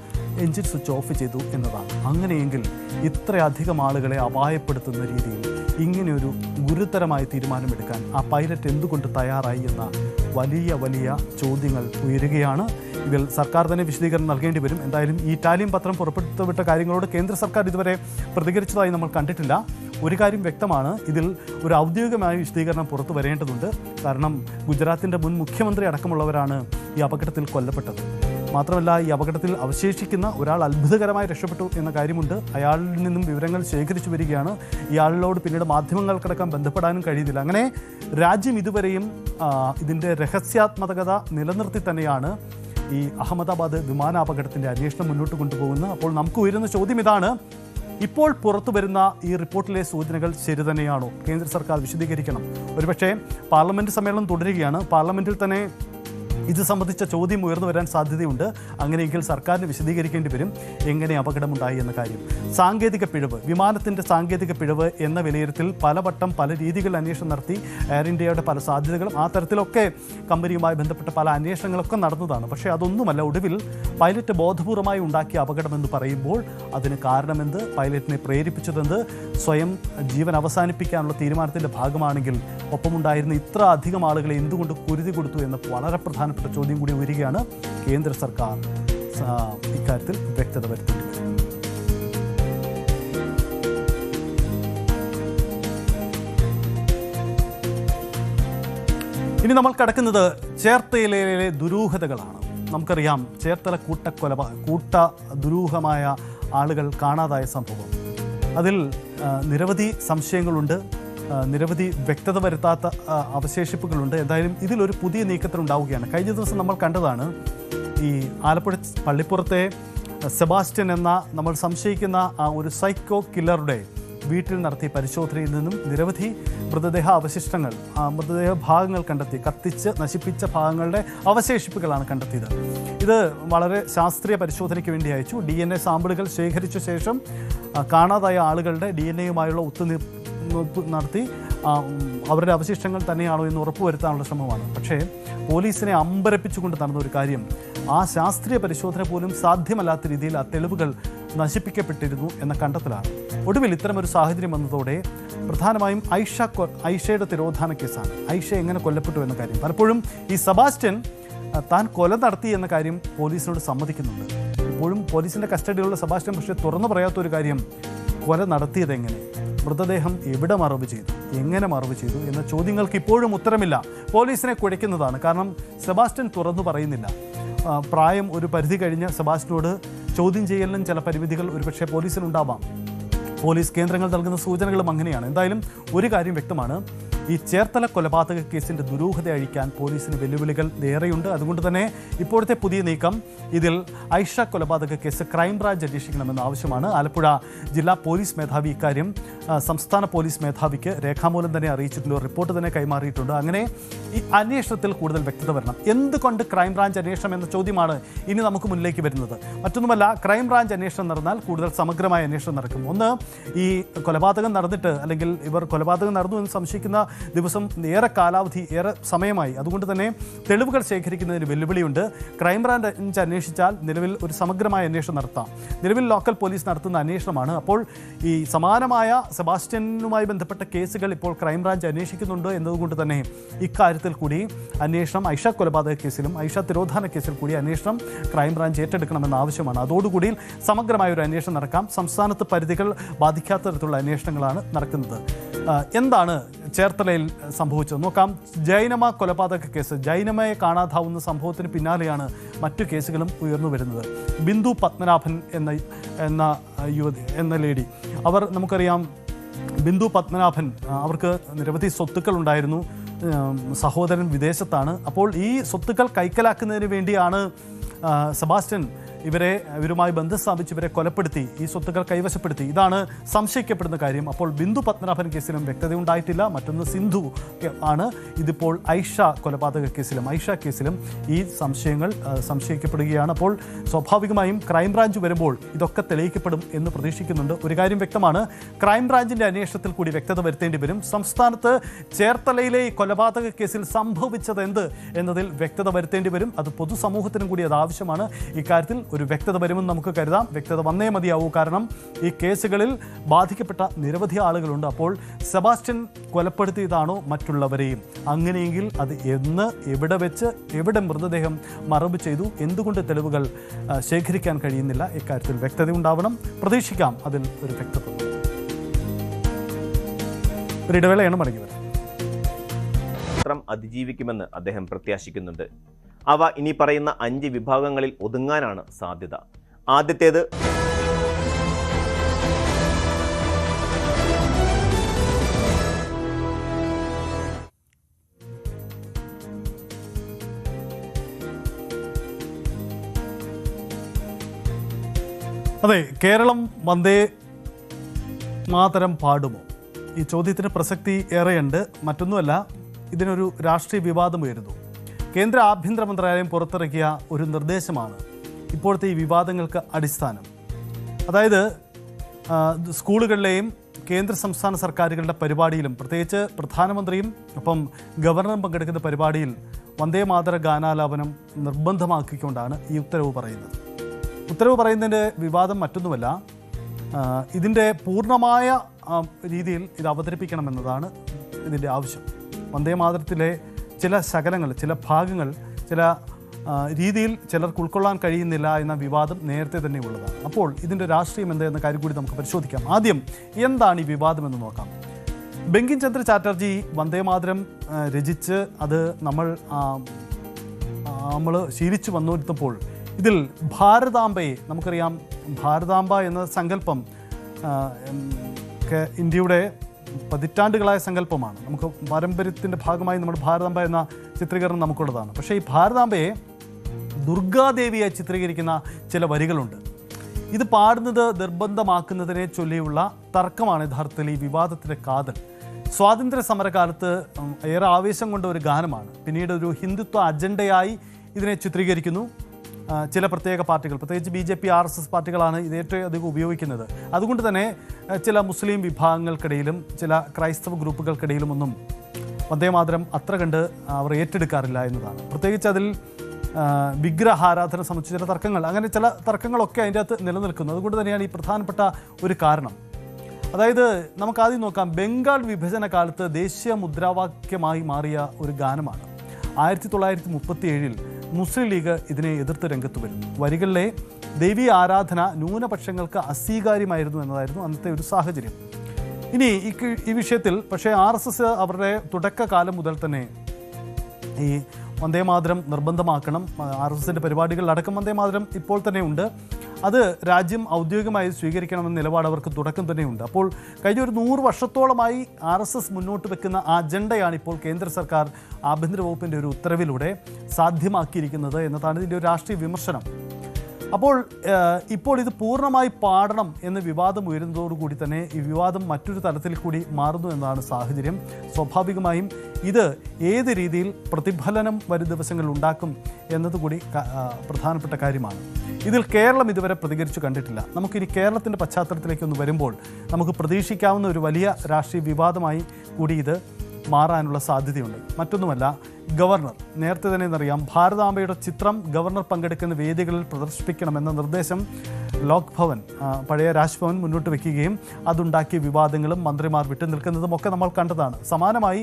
എൻജിൻ സ്വിച്ച് ഓഫ് ചെയ്തു എന്നതാണ്. അങ്ങനെയെങ്കിൽ ഇത്രയധികം ആളുകളെ അപായപ്പെടുത്തുന്ന രീതിയിൽ ഇങ്ങനെയൊരു ഗുരുതരമായ തീരുമാനമെടുക്കാൻ ആ പൈലറ്റ് എന്തുകൊണ്ട് തയ്യാറായി എന്ന വലിയ ചോദ്യങ്ങൾ ഉയരുകയാണ്. ഇതിൽ സർക്കാർ തന്നെ വിശദീകരണം നൽകേണ്ടി വരും. എന്തായാലും ഈ ഇറ്റാലിയൻ പത്രം പുറപ്പെടുവിട്ട കാര്യങ്ങളോട് കേന്ദ്ര സർക്കാർ ഇതുവരെ പ്രതികരിച്ചതായി നമ്മൾ കണ്ടിട്ടില്ല. ഒരു കാര്യം വ്യക്തമാണ്, ഇതിൽ ഒരു ഔദ്യോഗികമായ വിശദീകരണം പുറത്തു വരേണ്ടതുണ്ട്. കാരണം ഗുജറാത്തിൻ്റെ മുൻ മുഖ്യമന്ത്രി അടക്കമുള്ളവരാണ് ഈ അപകടത്തിൽ കൊല്ലപ്പെട്ടത്. മാത്രമല്ല, ഈ അപകടത്തിൽ അവശേഷിക്കുന്ന ഒരാൾ അത്ഭുതകരമായി രക്ഷപ്പെട്ടു എന്ന കാര്യമുണ്ട്. അയാളിൽ നിന്നും വിവരങ്ങൾ ശേഖരിച്ചു വരികയാണ്. ഇയാളിനോട് പിന്നീട് മാധ്യമങ്ങൾക്കടക്കം ബന്ധപ്പെടാനും കഴിയുന്നില്ല. അങ്ങനെ രാജ്യം ഇതുവരെയും ഇതിൻ്റെ രഹസ്യാത്മകത നിലനിർത്തി തന്നെയാണ് ഈ അഹമ്മദാബാദ് വിമാനാപകടത്തിൻ്റെ അന്വേഷണം മുന്നോട്ട് കൊണ്ടുപോകുന്നത്. അപ്പോൾ നമുക്ക് ഉയരുന്ന ചോദ്യം ഇതാണ്: ഇപ്പോൾ പുറത്തു വരുന്ന ഈ റിപ്പോർട്ടിലെ സൂചനകൾ ശരി തന്നെയാണോ? കേന്ദ്ര സർക്കാർ വിശദീകരിക്കണം. ഒരുപക്ഷെ പാർലമെൻറ്റ് സമ്മേളനം തുടരുകയാണ്. പാർലമെൻറ്റിൽ തന്നെ ഇത് സംബന്ധിച്ച ചോദ്യം ഉയർന്നു വരാൻ സാധ്യതയുണ്ട്. അങ്ങനെയെങ്കിൽ സർക്കാരിന് വിശദീകരിക്കേണ്ടി വരും എങ്ങനെ അപകടമുണ്ടായി എന്ന കാര്യം. സാങ്കേതിക പിഴവ്, വിമാനത്തിൻ്റെ സാങ്കേതിക പിഴവ് എന്ന വിലയിരുത്തൽ പലവട്ടം പല രീതികളിൽ അന്വേഷണം നടത്തി. എയർ ഇന്ത്യയുടെ പല സാധ്യതകളും ആ തരത്തിലൊക്കെ കമ്പനിയുമായി ബന്ധപ്പെട്ട പല അന്വേഷണങ്ങളൊക്കെ നടന്നതാണ്. പക്ഷേ അതൊന്നുമല്ല. ഒടുവിൽ പൈലറ്റ് ബോധപൂർവമായി ഉണ്ടാക്കിയ അപകടമെന്ന് പറയുമ്പോൾ അതിന് കാരണമെന്ത്? പൈലറ്റിനെ പ്രേരിപ്പിച്ചതെന്ത്? സ്വയം ജീവൻ അവസാനിപ്പിക്കാനുള്ള തീരുമാനത്തിൻ്റെ ഭാഗമാണെങ്കിൽ ഒപ്പമുണ്ടായിരുന്ന ഇത്ര അധികം ആളുകളെ എന്തുകൊണ്ട് കുരുതി കൊടുത്തു എന്ന വളരെ പ്രധാനപ്പെട്ട ചോദ്യം കൂടി വരികയാണ്. കേന്ദ്ര സർക്കാർ ഇക്കാര്യത്തിൽ വ്യക്തത വരുത്തേണ്ടി വരും. ഇനി നമ്മൾ കടക്കുന്നത് ചേർത്തലയിലെ ദുരൂഹതകളാണ്. നമുക്കറിയാം, ചേർത്തല കൂട്ട ദുരൂഹമായ ആളുകൾ കാണാതായ സംഭവം. അതിൽ നിരവധി സംശയങ്ങളുണ്ട്. നിരവധി വ്യക്തത വരുത്താത്ത അവശേഷിപ്പുകളുണ്ട്. എന്തായാലും ഇതിലൊരു പുതിയ നീക്കത്തിലുണ്ടാവുകയാണ്. കഴിഞ്ഞ ദിവസം നമ്മൾ കണ്ടതാണ് ഈ ആലപ്പുഴ പള്ളിപ്പുറത്തെ സെബാസ്റ്റ്യൻ എന്ന നമ്മൾ സംശയിക്കുന്ന ആ ഒരു സൈക്കോ കില്ലറുടെ വീട്ടിൽ നടത്തിയ പരിശോധനയിൽ നിന്നും നിരവധി മൃതദേഹ അവശിഷ്ടങ്ങൾ, മൃതദേഹ ഭാഗങ്ങൾ കണ്ടെത്തി. കത്തിച്ച് നശിപ്പിച്ച ഭാഗങ്ങളുടെ അവശേഷിപ്പുകളാണ് കണ്ടെത്തിയത്. ഇത് വളരെ ശാസ്ത്രീയ പരിശോധനയ്ക്ക് വേണ്ടി അയച്ചു. DNA സാമ്പിളുകൾ ശേഖരിച്ച ശേഷം കാണാതായ ആളുകളുടെ DNAയുമായുള്ള ഒത്തുനീർപ്പ് നടത്തി അവരുടെ അവശിഷ്ടങ്ങൾ തന്നെയാണോ എന്ന് ഉറപ്പുവരുത്താനുള്ള ശ്രമമാണ്. പക്ഷേ പോലീസിനെ അമ്പരപ്പിച്ചുകൊണ്ട് നടന്ന ഒരു കാര്യം, ആ ശാസ്ത്രീയ പരിശോധന പോലും സാധ്യമല്ലാത്ത രീതിയിൽ ആ തെളിവുകൾ നശിപ്പിക്കപ്പെട്ടിരുന്നു എന്ന കണ്ടെത്തലാണ്. ഒടുവിൽ ഇത്തരമൊരു സാഹചര്യം വന്നതോടെ പ്രധാനമായും ഐഷയുടെ തിരോധാന കേസാണ്. ഐഷ എങ്ങനെ കൊല്ലപ്പെട്ടു എന്ന കാര്യം പലപ്പോഴും ഈ സെബാസ്റ്റ്യൻ താൻ കൊല നടത്തി എന്ന കാര്യം പോലീസിനോട് സമ്മതിക്കുന്നുണ്ട്. ഇപ്പോഴും പോലീസിൻ്റെ കസ്റ്റഡിയിലുള്ള സെബാസ്റ്റ്യൻ പക്ഷേ തുറന്നു പറയാത്തൊരു കാര്യം, കൊല നടത്തിയതെങ്ങനെ, മൃതദേഹം എവിടെ മറവ് ചെയ്തു, എങ്ങനെ മറവ് ചെയ്തു എന്ന ചോദ്യങ്ങൾക്ക് ഇപ്പോഴും ഉത്തരമില്ല. പോലീസിനെ കുഴയ്ക്കുന്നതാണ്. കാരണം സെബാസ്റ്റ്യൻ തുറന്നു പറയുന്നില്ല. പ്രായം ഒരു പരിധി കഴിഞ്ഞ സെബാസ്റ്റ്യനോട് ചോദ്യം ചെയ്യലിനും ചില പരിമിതികൾ ഒരുപക്ഷെ പോലീസിനുണ്ടാവാം. പോലീസ് കേന്ദ്രങ്ങൾ നൽകുന്ന സൂചനകളും അങ്ങനെയാണ്. എന്തായാലും ഒരു കാര്യം വ്യക്തമാണ്, ഈ ചേർത്തല കൊലപാതക കേസിൻ്റെ ദുരൂഹത അഴിക്കാൻ പോലീസിന് വെല്ലുവിളികൾ ഏറെയുണ്ട്. അതുകൊണ്ട് തന്നെ ഇപ്പോഴത്തെ പുതിയ നീക്കം, ഇതിൽ ഐഷ കൊലപാതക കേസ് ക്രൈംബ്രാഞ്ച് അന്വേഷിക്കണമെന്ന ആവശ്യമാണ്. ആലപ്പുഴ ജില്ലാ പോലീസ് മേധാവി ഇക്കാര്യം സംസ്ഥാന പോലീസ് മേധാവിക്ക് രേഖാമൂലം തന്നെ അറിയിച്ചിട്ടുണ്ട്. റിപ്പോർട്ട് തന്നെ കൈമാറിയിട്ടുണ്ട്. അങ്ങനെ ഈ അന്വേഷണത്തിൽ കൂടുതൽ വ്യക്തത വരണം. എന്തുകൊണ്ട് ക്രൈംബ്രാഞ്ച് അന്വേഷണം എന്ന ചോദ്യമാണ് ഇനി നമുക്ക് മുന്നിലേക്ക് വരുന്നത്. മറ്റൊന്നുമല്ല, ക്രൈംബ്രാഞ്ച് അന്വേഷണം നടന്നാൽ കൂടുതൽ സമഗ്രമായ അന്വേഷണം നടക്കും. ഒന്ന്, ഈ കൊലപാതകം നടന്നിട്ട് അല്ലെങ്കിൽ ഇവർ കൊലപാതകം നടന്നു എന്ന് സംശയിക്കുന്ന ദിവസം ഏറെ കാലാവധി, ഏറെ സമയമായി. അതുകൊണ്ട് തന്നെ തെളിവുകൾ ശേഖരിക്കുന്നതിന് വെല്ലുവിളിയുണ്ട്. ക്രൈംബ്രാഞ്ച് അന്വേഷിച്ചാൽ നിലവിൽ ഒരു സമഗ്രമായ അന്വേഷണം നടത്താം. നിലവിൽ ലോക്കൽ പോലീസ് നടത്തുന്ന അന്വേഷണമാണ്. അപ്പോൾ ഈ സമാനമായ സെബാസ്റ്റ്യനുമായി ബന്ധപ്പെട്ട കേസുകൾ ഇപ്പോൾ ക്രൈംബ്രാഞ്ച് അന്വേഷിക്കുന്നുണ്ട് എന്നതുകൊണ്ട് തന്നെ ഇക്കാര്യത്തിൽ കൂടി അന്വേഷണം, ഐഷ കൊലപാതക കേസിലും ഐഷ തിരോധാന കേസിൽ കൂടി അന്വേഷണം ക്രൈംബ്രാഞ്ച് ഏറ്റെടുക്കണമെന്ന ആവശ്യമാണ്. അതോടുകൂടി സമഗ്രമായ ഒരു അന്വേഷണം നടക്കാം. സംസ്ഥാനത്ത് പരിധികൾ ബാധിക്കാത്ത തരത്തിലുള്ള അന്വേഷണങ്ങളാണ് നടക്കുന്നത്. എന്താണ് ചേർത്തലയിൽ സംഭവിച്ചത് നോക്കാം. ജൈനമ കൊലപാതക കേസ്, ജൈനമയെ കാണാതാവുന്ന സംഭവത്തിന് പിന്നാലെയാണ് മറ്റു കേസുകളും ഉയർന്നു വരുന്നത്. ബിന്ദു പത്മനാഭൻ എന്ന ലേഡി, അവർ നമുക്കറിയാം, ബിന്ദു പത്മനാഭൻ, അവർക്ക് നിരവധി സ്വത്തുക്കൾ ഉണ്ടായിരുന്നു. സഹോദരൻ വിദേശത്താണ്. അപ്പോൾ ഈ സ്വത്തുക്കൾ കൈക്കലാക്കുന്നതിന് വേണ്ടിയാണ് സെബാസ്റ്റ്യൻ ഇവരുമായി ബന്ധം സ്ഥാപിച്ച് ഇവരെ കൊലപ്പെടുത്തി ഈ സ്വത്തുക്കൾ കൈവശപ്പെടുത്തി. ഇതാണ് സംശയിക്കപ്പെടുന്ന കാര്യം. അപ്പോൾ ബിന്ദു പത്മനാഭൻ കേസിലും വ്യക്തതയുണ്ടായിട്ടില്ല. മറ്റൊന്ന് സിന്ധു ആണ്. ഇതിപ്പോൾ ഐഷ കൊലപാതക കേസിലും ഐഷ കേസിലും ഈ സംശയങ്ങൾ സംശയിക്കപ്പെടുകയാണ്. അപ്പോൾ സ്വാഭാവികമായും ക്രൈംബ്രാഞ്ച് വരുമ്പോൾ ഇതൊക്കെ തെളിയിക്കപ്പെടും എന്ന് പ്രതീക്ഷിക്കുന്നുണ്ട്. ഒരു കാര്യം വ്യക്തമാണ്, ക്രൈംബ്രാഞ്ചിൻ്റെ അന്വേഷണത്തിൽ കൂടി വ്യക്തത വരുത്തേണ്ടി വരും. സംസ്ഥാനത്ത് ചേർത്തലയിലെ ഈ കൊലപാതക കേസിൽ സംഭവിച്ചത് എന്ത് എന്നതിൽ വ്യക്തത വരുത്തേണ്ടി വരും. അത് പൊതുസമൂഹത്തിനും കൂടി അത് ആവശ്യമാണ്. ഇക്കാര്യത്തിൽ ഒരു വ്യക്തത വരുമെന്ന് നമുക്ക് കരുതാം. വ്യക്തത വന്നേ മതിയാവൂ. കാരണം ഈ കേസുകളിൽ ബാധിക്കപ്പെട്ട നിരവധി ആളുകളുണ്ട്. അപ്പോൾ സെബാസ്റ്റ്യൻ കൊലപ്പെടുത്തിയതാണോ മറ്റുള്ളവരെയും? അങ്ങനെയെങ്കിൽ അത് എന്ന്, എവിടെ വെച്ച്, എവിടെ മൃതദേഹം മറവ് ചെയ്തു, എന്തുകൊണ്ട് തെളിവുകൾ ശേഖരിക്കാൻ കഴിയുന്നില്ല? ഇക്കാര്യത്തിൽ വ്യക്തത ഉണ്ടാവണം. പ്രതീക്ഷിക്കാം അതിൽ ഒരു വ്യക്തത. ഒരു ഇടവേളയാണ്, മടങ്ങി വരാം. അതിജീവിക്കുമെന്ന് അദ്ദേഹം പ്രത്യാശിക്കുന്നുണ്ട്. അവ ഇനി പറയുന്ന 5 വിഭാഗങ്ങളിൽ ഒതുങ്ങാനാണ് സാധ്യത. ആദ്യത്തേത് അതെ, കേരളം വന്ദേ മാതരം പാടുമോ? ഈ ചോദ്യത്തിന് പ്രസക്തി ഏറെയുണ്ട്. മറ്റൊന്നുമല്ല, ഇതിനൊരു രാഷ്ട്രീയ വിവാദം ഉയരുന്നു. കേന്ദ്ര ആഭ്യന്തര മന്ത്രാലയം പുറത്തിറക്കിയ ഒരു നിർദ്ദേശമാണ് ഇപ്പോഴത്തെ ഈ വിവാദങ്ങൾക്ക് അടിസ്ഥാനം. അതായത് സ്കൂളുകളിലെയും കേന്ദ്ര സംസ്ഥാന സർക്കാരുകളുടെ പരിപാടിയിലും, പ്രത്യേകിച്ച് പ്രധാനമന്ത്രിയും ഒപ്പം ഗവർണറും പങ്കെടുക്കുന്ന പരിപാടിയിൽ വന്ദേ മാതര ഗാനാലാപനം നിർബന്ധമാക്കിക്കൊണ്ടാണ് ഈ ഉത്തരവ് പറയുന്നത്. ഉത്തരവ് പറയുന്നതിൻ്റെ വിവാദം മറ്റൊന്നുമല്ല, ഇതിൻ്റെ പൂർണ്ണമായ രീതിയിൽ ഇത് അവതരിപ്പിക്കണമെന്നതാണ് ഇതിൻ്റെ ആവശ്യം. വന്ദേ മാതരത്തിലെ ചില ശകലങ്ങൾ, ചില ഭാഗങ്ങൾ, ചില രീതിയിൽ ചിലർക്ക് ഉൾക്കൊള്ളാൻ കഴിയുന്നില്ല എന്ന വിവാദം നേരത്തെ തന്നെ ഉള്ളതാണ്. അപ്പോൾ ഇതിൻ്റെ രാഷ്ട്രീയം എന്താ എന്ന കാര്യം കൂടി നമുക്ക് പരിശോധിക്കാം. ആദ്യം എന്താണ് ഈ വിവാദമെന്ന് നോക്കാം. ബങ്കിം ചന്ദ്ര ചാറ്റർജി വന്ദേ മാതരം രചിച്ച് അത് നമ്മൾ ശീലിച്ചു വന്നിരുന്നപ്പോൾ ഇതിൽ ഭാരതാംബയെ, നമുക്കറിയാം ഭാരതാംബ എന്ന സങ്കല്പം ഇന്ത്യയുടെ പതിറ്റാണ്ടുകളായ സങ്കല്പമാണ്. നമുക്ക് പാരമ്പര്യത്തിൻ്റെ ഭാഗമായി നമ്മുടെ ഭാരതാംബ എന്ന ചിത്രീകരണം നമുക്കുള്ളതാണ്. പക്ഷേ ഈ ഭാരതാംബയെ ദുർഗാദേവിയായി ചിത്രീകരിക്കുന്ന ചില വരികളുണ്ട്. ഇത് പാടുന്നത് നിർബന്ധമാക്കുന്നതിനെ ചൊല്ലിയുള്ള തർക്കമാണ് യഥാർത്ഥത്തിൽ ഈ വിവാദത്തിൻ്റെ കാതൽ. സ്വാതന്ത്ര്യ സമരകാലത്ത് ഏറെ ആവേശം കൊണ്ട ഒരു ഗാനമാണ്. പിന്നീട് ഒരു ഹിന്ദുത്വ അജണ്ടയായി ഇതിനെ ചിത്രീകരിക്കുന്നു ചില പ്രത്യേക പാർട്ടികൾ, പ്രത്യേകിച്ച് BJP RSS പാർട്ടികളാണ് ഇത് ഏറ്റവും അധികം ഉപയോഗിക്കുന്നത്. അതുകൊണ്ട് തന്നെ ചില മുസ്ലിം വിഭാഗങ്ങൾക്കിടയിലും ചില ക്രൈസ്തവ ഗ്രൂപ്പുകൾക്കിടയിലും ഒന്നും വന്ദേമാതരം അത്ര കണ്ട് അവർ ഏറ്റെടുക്കാറില്ല എന്നതാണ്. പ്രത്യേകിച്ച് അതിൽ വിഗ്രഹാരാധന സംബന്ധിച്ച ചില തർക്കങ്ങൾ, അങ്ങനെ ചില തർക്കങ്ങളൊക്കെ അതിൻ്റെ അകത്ത് നിലനിൽക്കുന്നു. അതുകൊണ്ട് തന്നെയാണ് ഈ പ്രധാനപ്പെട്ട ഒരു കാരണം. അതായത് നമുക്കാദ്യം നോക്കാം, ബംഗാൾ വിഭജന കാലത്ത് ദേശീയ മുദ്രാവാക്യമായി മാറിയ ഒരു ഗാനമാണ്. 1937 മുസ്ലിം ലീഗ് ഇതിനെ എതിർത്ത് രംഗത്ത് വരുന്നു. വരികളിലെ ദേവീ ആരാധന ന്യൂനപക്ഷങ്ങൾക്ക് അസ്വീകാര്യമായിരുന്നു എന്നതായിരുന്നു അന്നത്തെ ഒരു സാഹചര്യം. ഇനി ഈ വിഷയത്തിൽ പക്ഷേ RSS അവരുടെ തുടക്കകാലം മുതൽ തന്നെ ഈ വന്ദേമാതരം നിർബന്ധമാക്കണം, RSSൻ്റെ പരിപാടികളിലടക്കം വന്ദേമാതരം ഇപ്പോൾ തന്നെ ഉണ്ട്, അത് രാജ്യം ഔദ്യോഗികമായി സ്വീകരിക്കണമെന്ന നിലപാട് അവർക്ക് തുടക്കം തന്നെയുണ്ട്. അപ്പോൾ കഴിഞ്ഞ ഒരു 100 വർഷത്തോളമായി RSS മുന്നോട്ട് വെക്കുന്ന ആ അജണ്ടയാണ് ഇപ്പോൾ കേന്ദ്ര സർക്കാർ ആഭ്യന്തര വകുപ്പിൻ്റെ ഒരു ഉത്തരവിലൂടെ സാധ്യമാക്കിയിരിക്കുന്നത് എന്നതാണ് ഇതിൻ്റെ ഒരു രാഷ്ട്രീയ വിമർശനം. അപ്പോൾ ഇപ്പോൾ ഇത് പൂർണ്ണമായി പാടണം എന്ന വിവാദം ഉയരുന്നതോടുകൂടി തന്നെ ഈ വിവാദം മറ്റൊരു തലത്തിൽ കൂടി മാറുന്നു എന്നതാണ് സാഹചര്യം. സ്വാഭാവികമായും ഇത് ഏത് രീതിയിൽ പ്രതിഫലനം വരും ദിവസങ്ങളിൽ ഉണ്ടാക്കും എന്നതുകൂടി പ്രധാനപ്പെട്ട കാര്യമാണ്. ഇതിൽ കേരളം ഇതുവരെ പ്രതികരിച്ചു കണ്ടിട്ടില്ല. നമുക്കിനി കേരളത്തിൻ്റെ പശ്ചാത്തലത്തിലേക്കൊന്ന് വരുമ്പോൾ നമുക്ക് പ്രതീക്ഷിക്കാവുന്ന ഒരു വലിയ രാഷ്ട്രീയ വിവാദമായി കൂടി ഇത് മാറാനുള്ള സാധ്യതയുണ്ട്. മറ്റൊന്നുമല്ല, ഗവർണർ നേരത്തെ തന്നെ എന്നറിയാം, ഭാരതാംബയുടെ ചിത്രം ഗവർണർ പങ്കെടുക്കുന്ന വേദികളിൽ പ്രദർശിപ്പിക്കണമെന്ന നിർദ്ദേശം ലോക് ഭവൻ, പഴയ രാജ്ഭവൻ മുന്നോട്ട് വയ്ക്കുകയും അതുണ്ടാക്കിയ വിവാദങ്ങളും മന്ത്രിമാർ വിട്ടുനിൽക്കുന്നതും ഒക്കെ നമ്മൾ കണ്ടതാണ്. സമാനമായി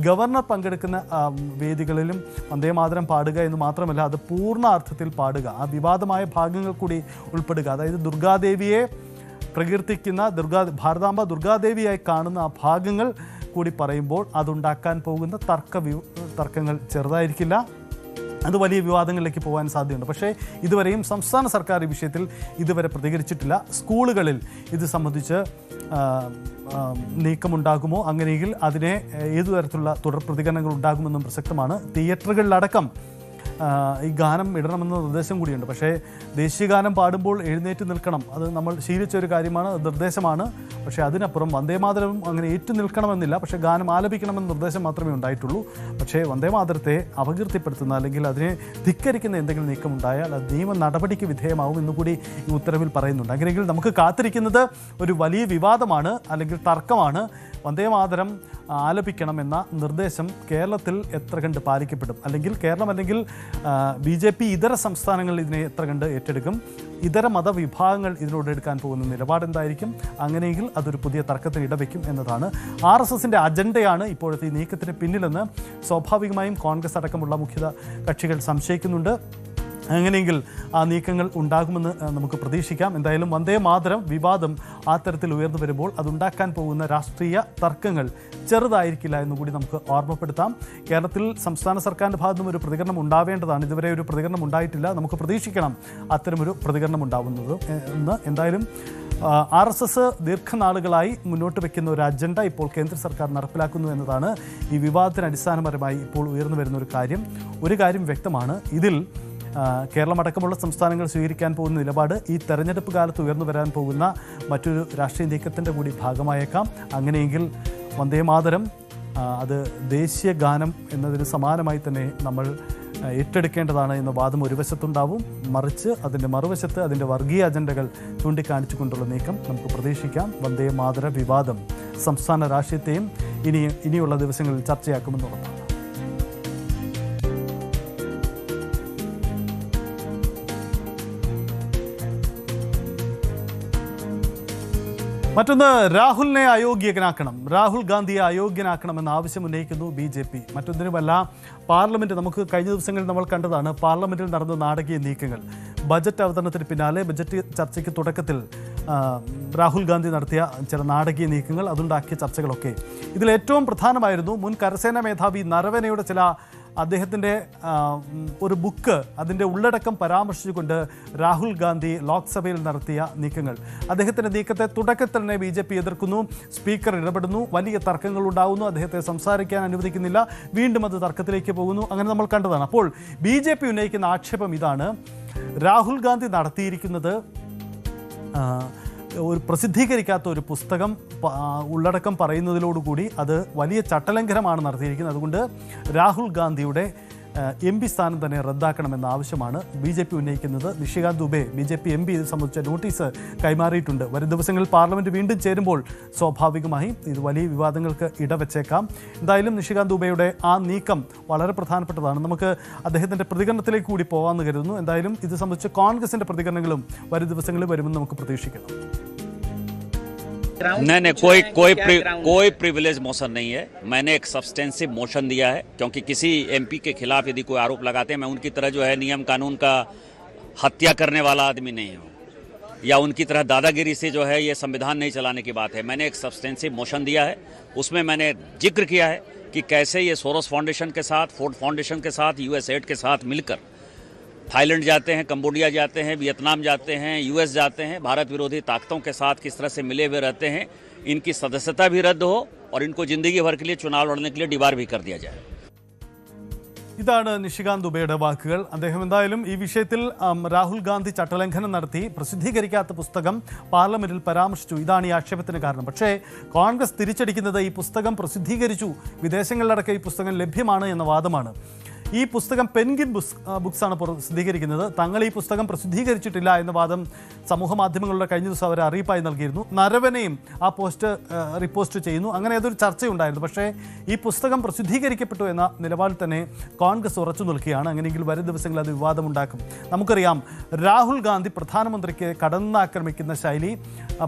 ഗവർണർ പങ്കെടുക്കുന്ന വേദികളിലും വന്ദേമാതരം പാടുക എന്ന് മാത്രമല്ല, അത് പൂർണ്ണ അർത്ഥത്തിൽ പാടുക, ആ വിവാദമായ ഭാഗങ്ങൾ കൂടി ഉൾപ്പെടുക. അതായത് ദുർഗാദേവിയെ പ്രകീർത്തിക്കുന്ന ഭാരതാംബ ദുർഗാദേവിയായി കാണുന്ന ആ ഭാഗങ്ങൾ കൂടി പറയുമ്പോൾ അതുണ്ടാക്കാൻ പോകുന്ന തർക്കങ്ങൾ ചെറുതായിരിക്കില്ല, അത് വലിയ വിവാദങ്ങളിലേക്ക് പോകാൻ സാധ്യതയുണ്ട്. പക്ഷേ ഇതുവരെയും സംസ്ഥാന സർക്കാർ ഈ വിഷയത്തിൽ ഇതുവരെ പ്രതികരിച്ചിട്ടില്ല. സ്കൂളുകളിൽ ഇത് സംബന്ധിച്ച് നീക്കമുണ്ടാകുമോ, അങ്ങനെയെങ്കിൽ അതിനെ ഏതു തരത്തിലുള്ള തുടർ പ്രതികരണങ്ങൾ ഉണ്ടാകുമെന്നും പ്രസക്തമാണ്. തിയേറ്ററുകളിലടക്കം ഈ ഗാനം ഇടണമെന്ന നിർദ്ദേശം കൂടിയുണ്ട്. പക്ഷേ ദേശീയഗാനം പാടുമ്പോൾ എഴുന്നേറ്റ് നിൽക്കണം, അത് നമ്മൾ ശീലിച്ച ഒരു കാര്യമാണ്, നിർദ്ദേശമാണ്. പക്ഷേ അതിനപ്പുറം വന്ദേമാതരം അങ്ങനെ ഏറ്റു നിൽക്കണമെന്നില്ല, പക്ഷേ ഗാനം ആലപിക്കണമെന്ന നിർദ്ദേശം മാത്രമേ ഉണ്ടായിട്ടുള്ളൂ. പക്ഷേ വന്ദേമാതരത്തെ അപകീർത്തിപ്പെടുത്തുന്ന അല്ലെങ്കിൽ അതിനെ ധിക്കരിക്കുന്ന എന്തെങ്കിലും നീക്കമുണ്ടായാൽ അത് നിയമ നടപടിക്ക് വിധേയമാവും എന്നുകൂടി ഈ ഉത്തരവിൽ പറയുന്നുണ്ട്. അങ്ങനെയെങ്കിൽ നമുക്ക് കാത്തിരിക്കുന്നത് ഒരു വലിയ വിവാദമാണ്, അല്ലെങ്കിൽ തർക്കമാണ്. വന്ദേമാതരം ആലപിക്കണമെന്ന നിർദ്ദേശം കേരളത്തിൽ എത്ര കണ്ട് പാലിക്കപ്പെടും, അല്ലെങ്കിൽ കേരളം അല്ലെങ്കിൽ BJP ഇതര സംസ്ഥാനങ്ങൾ ഇതിനെ എത്ര കണ്ട് ഏറ്റെടുക്കും, ഇതര മതവിഭാഗങ്ങൾ ഇതിനോട് എടുക്കാൻ പോകുന്ന നിലപാടെന്തായിരിക്കും, അങ്ങനെയെങ്കിൽ അതൊരു പുതിയ തർക്കത്തിന് ഇടവയ്ക്കും എന്നതാണ്. RSSൻ്റെ അജണ്ടയാണ് ഇപ്പോഴത്തെ ഈ നീക്കത്തിന് പിന്നിലെന്ന് സ്വാഭാവികമായും കോൺഗ്രസ് അടക്കമുള്ള മുഖ്യ കക്ഷികൾ സംശയിക്കുന്നുണ്ട്. അങ്ങനെയെങ്കിൽ ആ നീക്കങ്ങൾ ഉണ്ടാകുമെന്ന് നമുക്ക് പ്രതീക്ഷിക്കാം. എന്തായാലും വന്ദേമാതരം വിവാദം ആ തരത്തിൽ ഉയർന്നു വരുമ്പോൾ അതുണ്ടാക്കാൻ പോകുന്ന രാഷ്ട്രീയ തർക്കങ്ങൾ ചെറുതായിരിക്കില്ല എന്നുകൂടി നമുക്ക് ഓർമ്മപ്പെടുത്താം. കേരളത്തിൽ സംസ്ഥാന സർക്കാരിൻ്റെ ഭാഗത്തു നിന്നും ഒരു പ്രതികരണം ഉണ്ടാവേണ്ടതാണ്. ഇതുവരെ ഒരു പ്രതികരണം ഉണ്ടായിട്ടില്ല. നമുക്ക് പ്രതീക്ഷിക്കണം അത്തരമൊരു പ്രതികരണം ഉണ്ടാവുന്നത് എന്ന്. എന്തായാലും RSS ദീർഘനാളുകളായി മുന്നോട്ട് വയ്ക്കുന്ന ഒരു അജണ്ട ഇപ്പോൾ കേന്ദ്ര സർക്കാർ നടപ്പിലാക്കുന്നു എന്നതാണ് ഈ വിവാദത്തിന് അടിസ്ഥാനപരമായി ഇപ്പോൾ ഉയർന്നു വരുന്ന ഒരു കാര്യം. ഒരു കാര്യം വ്യക്തമാണ്, ഇതിൽ കേരളമടക്കമുള്ള സംസ്ഥാനങ്ങൾ സ്വീകരിക്കാൻ പോകുന്ന നിലപാട് ഈ തെരഞ്ഞെടുപ്പ് കാലത്ത് ഉയർന്നു വരാൻ പോകുന്ന മറ്റൊരു രാഷ്ട്രീയ നീക്കത്തിൻ്റെ കൂടി ഭാഗമായേക്കാം. അങ്ങനെയെങ്കിൽ വന്ദേമാതരം അത് ദേശീയ ഗാനം എന്നതിന് സമാനമായി തന്നെ നമ്മൾ ഏറ്റെടുക്കേണ്ടതാണ് എന്ന വാദം ഒരു വശത്തുണ്ടാവും. മറിച്ച് അതിൻ്റെ മറുവശത്ത് അതിൻ്റെ വർഗീയ അജണ്ടകൾ ചൂണ്ടിക്കാണിച്ചുകൊണ്ടുള്ള നീക്കം നമുക്ക് പ്രതീക്ഷിക്കാം. വന്ദേമാതര വിവാദം സംസ്ഥാന രാഷ്ട്രീയത്തെയും ഇനിയുള്ള ദിവസങ്ങളിൽ ചർച്ചയാക്കുമെന്ന് ഉറപ്പാണ്. മറ്റൊന്ന്, രാഹുലിനെ അയോഗ്യനാക്കണം, രാഹുൽ ഗാന്ധിയെ അയോഗ്യനാക്കണമെന്ന ആവശ്യം ഉന്നയിക്കുന്നു BJP. മറ്റൊന്നിനുമല്ല, പാർലമെൻറ്റ്, നമുക്ക് കഴിഞ്ഞ ദിവസങ്ങളിൽ നമ്മൾ കണ്ടതാണ് പാർലമെൻറ്റിൽ നടന്ന നാടകീയ നീക്കങ്ങൾ. ബജറ്റ് അവതരണത്തിന് പിന്നാലെ ബജറ്റ് ചർച്ചയ്ക്ക് തുടക്കത്തിൽ രാഹുൽ ഗാന്ധി നടത്തിയ ചില നാടകീയ നീക്കങ്ങൾ, അതുണ്ടാക്കിയ ചർച്ചകളൊക്കെ. ഇതിൽ ഏറ്റവും പ്രധാനമായിരുന്നു മുൻ കരസേനാ മേധാവി നരവനെയുടെ ചില അദ്ദേഹത്തിൻ്റെ ഒരു ബുക്ക് അതിൻ്റെ ഉള്ളടക്കം പരാമർശിച്ചുകൊണ്ട് രാഹുൽ ഗാന്ധി ലോക്സഭയിൽ നടത്തിയ നീക്കങ്ങൾ. അദ്ദേഹത്തിൻ്റെ നീക്കത്തെ തുടക്കത്തിൽ തന്നെ BJP എതിർക്കുന്നു. സ്പീക്കർ ഇടപെടുന്നു. വലിയ തർക്കങ്ങൾ ഉണ്ടാകുന്നു. അദ്ദേഹത്തെ സംസാരിക്കാൻ അനുവദിക്കുന്നില്ല. വീണ്ടും അത് തർക്കത്തിലേക്ക് പോകുന്നു. അങ്ങനെ നമ്മൾ കണ്ടതാണ്. അപ്പോൾ BJP ഉന്നയിക്കുന്ന ആക്ഷേപം ഇതാണ്: രാഹുൽ ഗാന്ധി നടത്തിയിരിക്കുന്നത് ഒരു പ്രസിദ്ധീകരിക്കാത്ത ഒരു പുസ്തകം ഉള്ളടക്കം പറയുന്നതിലോടുകൂടി അത് വലിയ ചട്ടലംഘനമാണ് നടത്തിയിരിക്കുന്നത്. അതുകൊണ്ട് രാഹുൽ ഗാന്ധിയുടെ MP സ്ഥാനം തന്നെ റദ്ദാക്കണമെന്ന ആവശ്യമാണ് BJP ഉന്നയിക്കുന്നത്. നിഷികാന്ത് ദുബെ BJP MP ഇത് സംബന്ധിച്ച നോട്ടീസ് കൈമാറിയിട്ടുണ്ട്. വരും ദിവസങ്ങളിൽ പാർലമെന്റ് വീണ്ടും ചേരുമ്പോൾ സ്വാഭാവികമായി ഇത് വലിയ വിവാദങ്ങൾക്ക് ഇടവച്ചേക്കാം. എന്തായാലും നിഷികാന്ത് ദുബെയുടെ ആ നീക്കം വളരെ പ്രധാനപ്പെട്ടതാണ്. നമുക്ക് അദ്ദേഹത്തിൻ്റെ പ്രതികരണത്തിലേക്ക് കൂടി പോകാമെന്ന് കരുതുന്നു. എന്തായാലും ഇത് സംബന്ധിച്ച് കോൺഗ്രസിൻ്റെ പ്രതികരണങ്ങളും വരും ദിവസങ്ങളിൽ വരുമെന്ന് നമുക്ക് പ്രതീക്ഷിക്കണം. नहीं, कोई प्रिविलेज मोशन नहीं है. मैंने एक सब्सटेंसिव मोशन दिया है, क्योंकि किसी MP के खिलाफ यदि कोई आरोप लगाते हैं, मैं उनकी तरह जो है नियम कानून का हत्या करने वाला आदमी नहीं हूँ, या उनकी तरह दादागिरी से जो है ये संविधान नहीं चलाने की बात है. मैंने एक सब्सटेंसिव मोशन दिया है, उसमें मैंने जिक्र किया है कि कैसे ये सोरोस फाउंडेशन के साथ, फोर्ड फाउंडेशन के साथ, USAID के साथ मिलकर थाईलैंड जाते हैं, कंबोडिया जाते हैं, वियतनाम जाते हैं, US जाते हैं, भारत विरोधी ताकतों के साथ किस तरह से मिले हुए रहते हैं. इनकी सदस्यता भी रद्द हो और इनको जिंदगी भर के लिए चुनाव लड़ने के लिए डिबार भी कर दिया जाए. ഇതാണ് നിഷികാന്ത് ദുബെയുടെ വാക്കുകൾ. അദ്ദേഹം എന്തായാലും ഈ വിഷയത്തിൽ രാഹുൽ ഗാന്ധി ചട്ടലംഘനം നടത്തി പ്രസിദ്ധീകരിക്കാത്ത പുസ്തകം പാർലമെന്റിൽ പരാമർശിച്ചു. ഇതാണ് ഈ ആക്ഷേപത്തിന് കാരണം. പക്ഷേ കോൺഗ്രസ് തിരിച്ചടിക്കുന്നത് ഈ പുസ്തകം പ്രസിദ്ധീകരിച്ചു, വിദേശങ്ങളിലടക്കം ഈ പുസ്തകം ലഭ്യമാണ് എന്ന വാദമാണ്. ഈ പുസ്തകം പെൻഗിൻ ബുക്സാണ് പ്രസിദ്ധീകരിക്കുന്നത്. തങ്ങൾ ഈ പുസ്തകം പ്രസിദ്ധീകരിച്ചിട്ടില്ല എന്ന വാദം സമൂഹ മാധ്യമങ്ങളുടെ കഴിഞ്ഞ ദിവസം അവർ അറിയിപ്പായി നൽകിയിരുന്നു. നരവനെയും ആ പോസ്റ്റ് റിപ്പോസ്റ്റ് ചെയ്യുന്നു. അങ്ങനെ അതൊരു ചർച്ചയുണ്ടായിരുന്നു. പക്ഷേ ഈ പുസ്തകം പ്രസിദ്ധീകരിക്കപ്പെട്ടു എന്ന നിലപാടിൽ തന്നെ കോൺഗ്രസ് ഉറച്ചു നിൽക്കുകയാണ്. അങ്ങനെയെങ്കിൽ വരും ദിവസങ്ങളിൽ അത് വിവാദമുണ്ടാക്കും. നമുക്കറിയാം, രാഹുൽ ഗാന്ധി പ്രധാനമന്ത്രിക്ക് കടന്നാക്രമിക്കുന്ന ശൈലി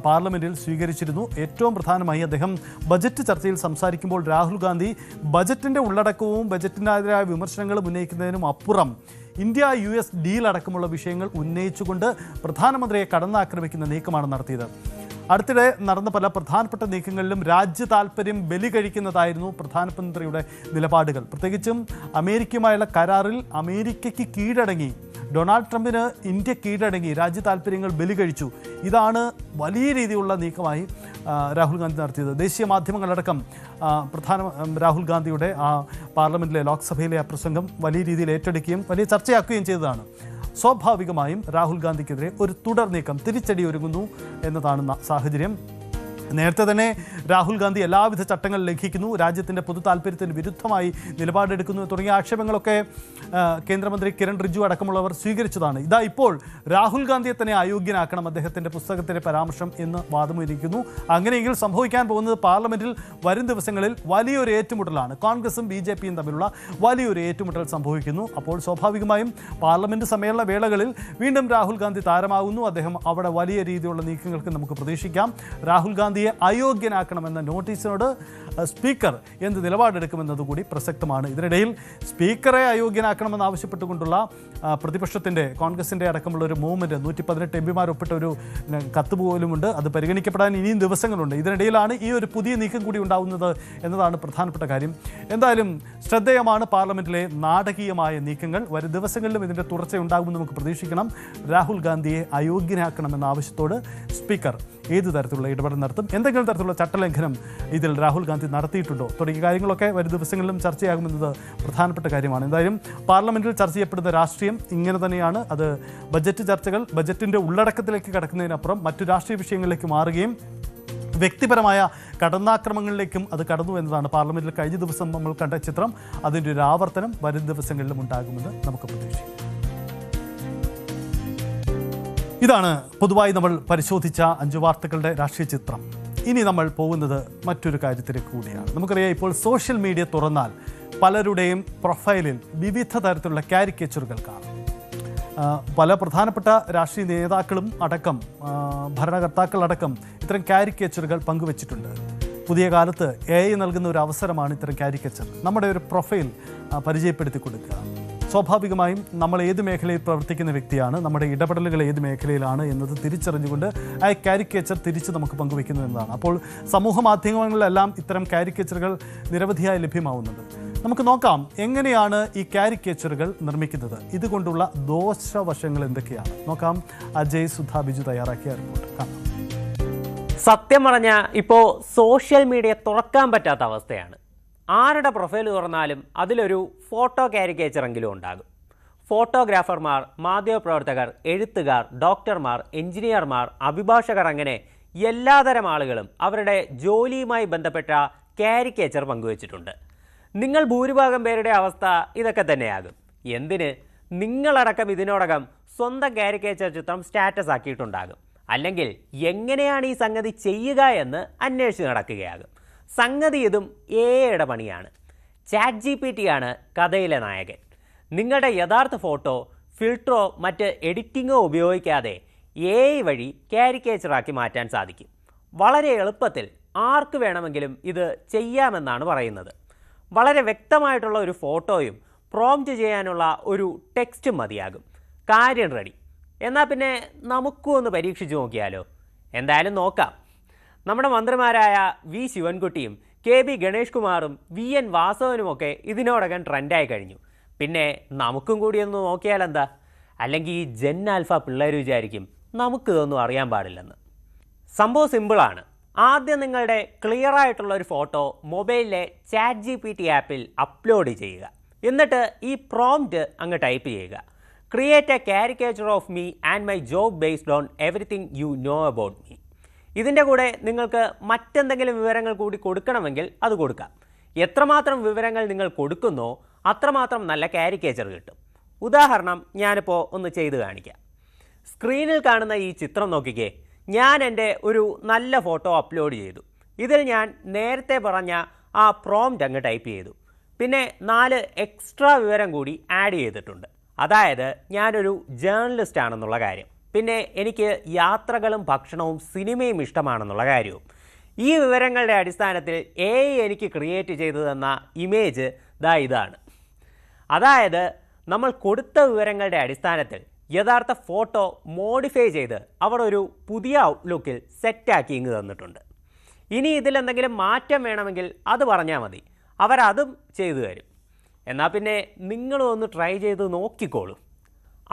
പാർലമെന്റിൽ സ്വീകരിച്ചിരുന്നു. ഏറ്റവും പ്രധാനമായി അദ്ദേഹം ബജറ്റ് ചർച്ചയിൽ സംസാരിക്കുമ്പോൾ രാഹുൽ ഗാന്ധി ബജറ്റിൻ്റെ ഉള്ളടക്കവും ബജറ്റിനെതിരായ വിമർശനങ്ങളും ഉന്നയിക്കുന്നതിനും അപ്പുറം ഇന്ത്യ-US ഡീൽ അടക്കമുള്ള വിഷയങ്ങൾ ഉന്നയിച്ചുകൊണ്ട് പ്രധാനമന്ത്രിയെ കടന്നാക്രമിക്കുന്ന നീക്കമാണ് നടത്തിയത്. അടുത്തിടെ നടന്ന പല പ്രധാനപ്പെട്ട നീക്കങ്ങളിലും രാജ്യ താൽപ്പര്യം ബലി കഴിക്കുന്നതായിരുന്നു പ്രധാനമന്ത്രിയുടെ നിലപാടുകൾ. പ്രത്യേകിച്ചും അമേരിക്കയുമായുള്ള കരാറിൽ അമേരിക്കയ്ക്ക് കീഴടങ്ങി, ഡൊണാൾഡ് ട്രംപിന് ഇന്ത്യ കീഴടങ്ങി, രാജ്യ താൽപ്പര്യങ്ങൾ ബലി കഴിച്ചു. ഇതാണ് വലിയ രീതിയിലുള്ള നീക്കമായി രാഹുൽ ഗാന്ധി നടത്തിയത്. ദേശീയ മാധ്യമങ്ങളടക്കം രാഹുൽ ഗാന്ധിയുടെ പാർലമെന്റിലെ ലോക്സഭയിലെ ആ പ്രസംഗം വലിയ രീതിയിൽ ഏറ്റെടുക്കുകയും വലിയ ചർച്ചയാക്കുകയും ചെയ്തതാണ്. സ്വാഭാവികമായും രാഹുൽ ഗാന്ധിക്കെതിരെ ഒരു തുടർ നീക്കം, തിരിച്ചടി ഒരുങ്ങുന്നു എന്നതാണ് സാഹചര്യം. നേരത്തെ തന്നെ രാഹുൽ ഗാന്ധി എല്ലാവിധ ചട്ടങ്ങൾ ലംഘിക്കുന്നു, രാജ്യത്തിൻ്റെ പൊതു താൽപ്പര്യത്തിന് വിരുദ്ധമായി നിലപാടെടുക്കുന്നു തുടങ്ങിയ ആക്ഷേപങ്ങളൊക്കെ കേന്ദ്രമന്ത്രി കിരൺ റിജിജു അടക്കമുള്ളവർ സ്വീകരിച്ചതാണ്. ഇതാ ഇപ്പോൾ രാഹുൽ ഗാന്ധിയെ തന്നെ അയോഗ്യനാക്കണം അദ്ദേഹത്തിൻ്റെ പുസ്തകത്തിൻ്റെ പരാമർശം എന്ന് വാദമുന്നയിക്കുന്നു. അങ്ങനെയെങ്കിൽ സംഭവിക്കാൻ പോകുന്നത് പാർലമെൻറ്റിൽ വരും ദിവസങ്ങളിൽ വലിയൊരു ഏറ്റുമുട്ടലാണ്. കോൺഗ്രസും BJPയും തമ്മിലുള്ള വലിയൊരു ഏറ്റുമുട്ടൽ സംഭവിക്കുന്നു. അപ്പോൾ സ്വാഭാവികമായും പാർലമെൻറ്റ് സമ്മേളന വേളകളിൽ വീണ്ടും രാഹുൽ ഗാന്ധി താരമാകുന്നു. അദ്ദേഹം അവിടെ വലിയ രീതിയിലുള്ള നീക്കങ്ങൾക്ക് നമുക്ക് പ്രതീക്ഷിക്കാം. രാഹുൽ ഗാന്ധി അയോഗ്യനാക്കണമെന്ന നോട്ടീസിനോട് സ്പീക്കർ എന്ത് നിലപാടെടുക്കുമെന്നതുകൂടി പ്രസക്തമാണ്. ഇതിനിടയിൽ സ്പീക്കറെ അയോഗ്യനാക്കണമെന്ന് ആവശ്യപ്പെട്ടുകൊണ്ടുള്ള പ്രതിപക്ഷത്തിൻ്റെ, കോൺഗ്രസിൻ്റെ അടക്കമുള്ള ഒരു മൂവ്മെൻറ്റ്, 118 MP ഒപ്പിട്ട ഒരു കത്ത് പോലുമുണ്ട്. അത് പരിഗണിക്കപ്പെടാൻ ഇനിയും ദിവസങ്ങളുണ്ട്. ഇതിനിടയിലാണ് ഈ ഒരു പുതിയ നീക്കം കൂടി ഉണ്ടാകുന്നത് എന്നതാണ് പ്രധാനപ്പെട്ട കാര്യം. എന്തായാലും ശ്രദ്ധേയമാണ് പാർലമെൻറ്റിലെ നാടകീയമായ നീക്കങ്ങൾ. വരും ദിവസങ്ങളിലും ഇതിൻ്റെ തുടർച്ചയുണ്ടാകുമെന്ന് നമുക്ക് പ്രതീക്ഷിക്കണം. രാഹുൽ ഗാന്ധിയെ അയോഗ്യനാക്കണമെന്ന ആവശ്യത്തോട് സ്പീക്കർ ഏത് തരത്തിലുള്ള ഇടപെടൽ നടത്തും, എന്തെങ്കിലും തരത്തിലുള്ള ചട്ടലംഘനം ഇതിൽ രാഹുൽ ഗാന്ധി നടത്തിയിട്ടുണ്ടോ തുടങ്ങിയ കാര്യങ്ങളൊക്കെ വരും ദിവസങ്ങളിലും ചർച്ചയാകുമെന്നത് പ്രധാനപ്പെട്ട കാര്യമാണ്. എന്തായാലും പാർലമെന്റിൽ ചർച്ച ചെയ്യപ്പെടുന്ന രാഷ്ട്രീയം ഇങ്ങനെ തന്നെയാണ്. അത് ബജറ്റ് ചർച്ചകൾ, ബജറ്റിൻ്റെ ഉള്ളടക്കത്തിലേക്ക് കടക്കുന്നതിനപ്പുറം മറ്റു രാഷ്ട്രീയ വിഷയങ്ങളിലേക്ക് മാറുകയും വ്യക്തിപരമായ കടന്നാക്രമങ്ങളിലേക്കും അത് കടന്നു എന്നതാണ് പാർലമെന്റിൽ കഴിഞ്ഞ ദിവസം നമ്മൾ കണ്ട ചിത്രം. അതിൻ്റെ ഒരു ആവർത്തനം വരും ദിവസങ്ങളിലും ഉണ്ടാകുമെന്ന് നമുക്ക് പ്രതീക്ഷിക്കാം. ഇതാണ് പൊതുവായി നമ്മൾ പരിശോധിച്ച 5 വാർത്തകളുടെ രാഷ്ട്രീയ ചിത്രം. ഇനി നമ്മൾ പോകുന്നത് മറ്റൊരു കാര്യത്തിലേക്ക് കൂടിയാണ്. നമുക്കറിയാം, ഇപ്പോൾ സോഷ്യൽ മീഡിയ തുറന്നാൽ പലരുടെയും പ്രൊഫൈലിൽ വിവിധ തരത്തിലുള്ള കാരിക്കേച്ചറുകൾ കാണും. പല പ്രധാനപ്പെട്ട രാഷ്ട്രീയ നേതാക്കളും അടക്കം, ഭരണകർത്താക്കളടക്കം ഇത്തരം കാരിക്കേച്ചറുകൾ പങ്കുവച്ചിട്ടുണ്ട്. പുതിയ കാലത്ത് AI നൽകുന്ന ഒരു അവസരമാണ് ഇത്തരം കാരിക്കേച്ചർ. നമ്മുടെ ഒരു പ്രൊഫൈൽ പരിചയപ്പെടുത്തി കൊടുക്കുക. സ്വാഭാവികമായും നമ്മൾ ഏത് മേഖലയിൽ പ്രവർത്തിക്കുന്ന വ്യക്തിയാണ്, നമ്മുടെ ഇടപെടലുകൾ ഏത് മേഖലയിലാണ് എന്നത് തിരിച്ചറിഞ്ഞുകൊണ്ട് ആ കാരിക്കേച്ചർ തിരിച്ച് നമുക്ക് പങ്കുവയ്ക്കുന്നു എന്നതാണ്. അപ്പോൾ സമൂഹ മാധ്യമങ്ങളിലെല്ലാം ഇത്തരം കാരിക്കേച്ചറുകൾ നിരവധിയായി ലഭ്യമാവുന്നുണ്ട്. നമുക്ക് നോക്കാം എങ്ങനെയാണ് ഈ കാരിക്കേച്ചറുകൾ നിർമ്മിക്കുന്നത്, ഇതുകൊണ്ടുള്ള ദോഷവശങ്ങൾ എന്തൊക്കെയാണ് നോക്കാം. അജയ് സുധാ ബിജു തയ്യാറാക്കിയ റിപ്പോർട്ട് കാണാം. സത്യം പറഞ്ഞാൽ ഇപ്പോൾ സോഷ്യൽ മീഡിയ തുറക്കാൻ പറ്റാത്ത അവസ്ഥയാണ്. ആരുടെ പ്രൊഫൈൽ തുറന്നാലും അതിലൊരു ഫോട്ടോ കാരിക്കേച്ചറെങ്കിലും ഉണ്ടാകും. ഫോട്ടോഗ്രാഫർമാർ, മാധ്യമപ്രവർത്തകർ, എഴുത്തുകാർ, ഡോക്ടർമാർ, എഞ്ചിനീയർമാർ, അഭിഭാഷകർ, അങ്ങനെ എല്ലാതരം ആളുകളും അവരുടെ ജോലിയുമായി ബന്ധപ്പെട്ട കാരിക്കേച്ചർ പങ്കുവച്ചിട്ടുണ്ട്. നിങ്ങൾ ഭൂരിഭാഗം പേരുടെ അവസ്ഥ ഇതൊക്കെ തന്നെയാകും. എന്തിന്, നിങ്ങളടക്കം ഇതിനോടകം സ്വന്തം കാരിക്കേച്ചർ ചിത്രം സ്റ്റാറ്റസ് ആക്കിയിട്ടുണ്ടാകും. അല്ലെങ്കിൽ എങ്ങനെയാണ് ഈ സംഗതി ചെയ്യുക എന്ന് അന്വേഷിച്ച് നടക്കുകയാകും. സംഗതി ഇതും എയുടെ പണിയാണ്. ChatGPT ആണ് കഥയിലെ നായകൻ. നിങ്ങളുടെ യഥാർത്ഥ ഫോട്ടോ ഫിൽട്ടറോ മറ്റ് എഡിറ്റിങ്ങോ ഉപയോഗിക്കാതെ AI വഴി കാരിക്കേച്ചറാക്കി മാറ്റാൻ സാധിക്കും. വളരെ എളുപ്പത്തിൽ ആർക്ക് വേണമെങ്കിലും ഇത് ചെയ്യാമെന്നാണ് പറയുന്നത്. വളരെ വ്യക്തമായിട്ടുള്ള ഒരു ഫോട്ടോയും പ്രോംപ്റ്റ് ചെയ്യാനുള്ള ഒരു ടെക്സ്റ്റും മതിയാകും. കാര്യം റെഡി. എന്നാൽ പിന്നെ നമുക്കും ഒന്ന് പരീക്ഷിച്ച് നോക്കിയാലോ? എന്തായാലും നോക്കാം. നമ്മുടെ മന്ത്രിമാരായ വി ശിവൻകുട്ടിയും KB ഗണേഷ് കുമാറും VN വാസവനുമൊക്കെ ഇതിനോടകം ട്രെൻഡായി കഴിഞ്ഞു. പിന്നെ നമുക്കും കൂടി ഒന്ന് നോക്കിയാലെന്താ? അല്ലെങ്കിൽ ഈ ജെൻ ആൽഫ പിള്ളേർ വിചാരിക്കും നമുക്കിതൊന്നും അറിയാൻ പാടില്ലെന്ന്. സംഭവം സിമ്പിളാണ്. ആദ്യം നിങ്ങളുടെ ക്ലിയർ ആയിട്ടുള്ള ഒരു ഫോട്ടോ മൊബൈലിലെ ChatGPT ആപ്പിൽ അപ്ലോഡ് ചെയ്യുക. എന്നിട്ട് ഈ പ്രോംപ്റ്റ് അങ്ങ് ടൈപ്പ് ചെയ്യുക. Create A caricature of me and my job based on everything you know about me. ഇതിൻ്റെ കൂടെ നിങ്ങൾക്ക് മറ്റെന്തെങ്കിലും വിവരങ്ങൾ കൂടി കൊടുക്കണമെങ്കിൽ അത് കൊടുക്കാം. എത്രമാത്രം വിവരങ്ങൾ നിങ്ങൾ കൊടുക്കുന്നോ അത്രമാത്രം നല്ല കാരിക്കേച്ചർ കിട്ടും. ഉദാഹരണം ഞാനിപ്പോൾ ഒന്ന് ചെയ്ത് കാണിക്കാം. സ്ക്രീനിൽ കാണുന്ന ഈ ചിത്രം നോക്കിക്കേ. ഞാൻ എൻ്റെ ഒരു നല്ല ഫോട്ടോ അപ്ലോഡ് ചെയ്തു. ഇതിൽ ഞാൻ നേരത്തെ പറഞ്ഞ ആ പ്രോംപ്റ്റ് അങ്ങ് ടൈപ്പ് ചെയ്തു. പിന്നെ 4 എക്സ്ട്രാ വിവരം കൂടി ആഡ് ചെയ്തിട്ടുണ്ട്. അതായത് ഞാനൊരു ജേർണലിസ്റ്റ് ആണെന്നുള്ള കാര്യം, പിന്നെ എനിക്ക് യാത്രകളും ഭക്ഷണവും സിനിമയും ഇഷ്ടമാണെന്നുള്ള കാര്യവും. ഈ വിവരങ്ങളുടെ അടിസ്ഥാനത്തിൽ AI എനിക്ക് ക്രിയേറ്റ് ചെയ്തു തന്ന ഇമേജ് ഇതാണ്. അതായത് നമ്മൾ കൊടുത്ത വിവരങ്ങളുടെ അടിസ്ഥാനത്തിൽ യഥാർത്ഥ ഫോട്ടോ മോഡിഫൈ ചെയ്ത് അവർ ഒരു പുതിയ ഔട്ട്ലുക്കിൽ സെറ്റാക്കി ഇങ്ങ് തന്നിട്ടുണ്ട്. ഇനി ഇതിലെന്തെങ്കിലും മാറ്റം വേണമെങ്കിൽ അത് പറഞ്ഞാൽ മതി, അവരതും ചെയ്തു തരും. എന്നാൽ പിന്നെ നിങ്ങളും ഒന്ന് ട്രൈ ചെയ്ത് നോക്കിക്കോളൂ.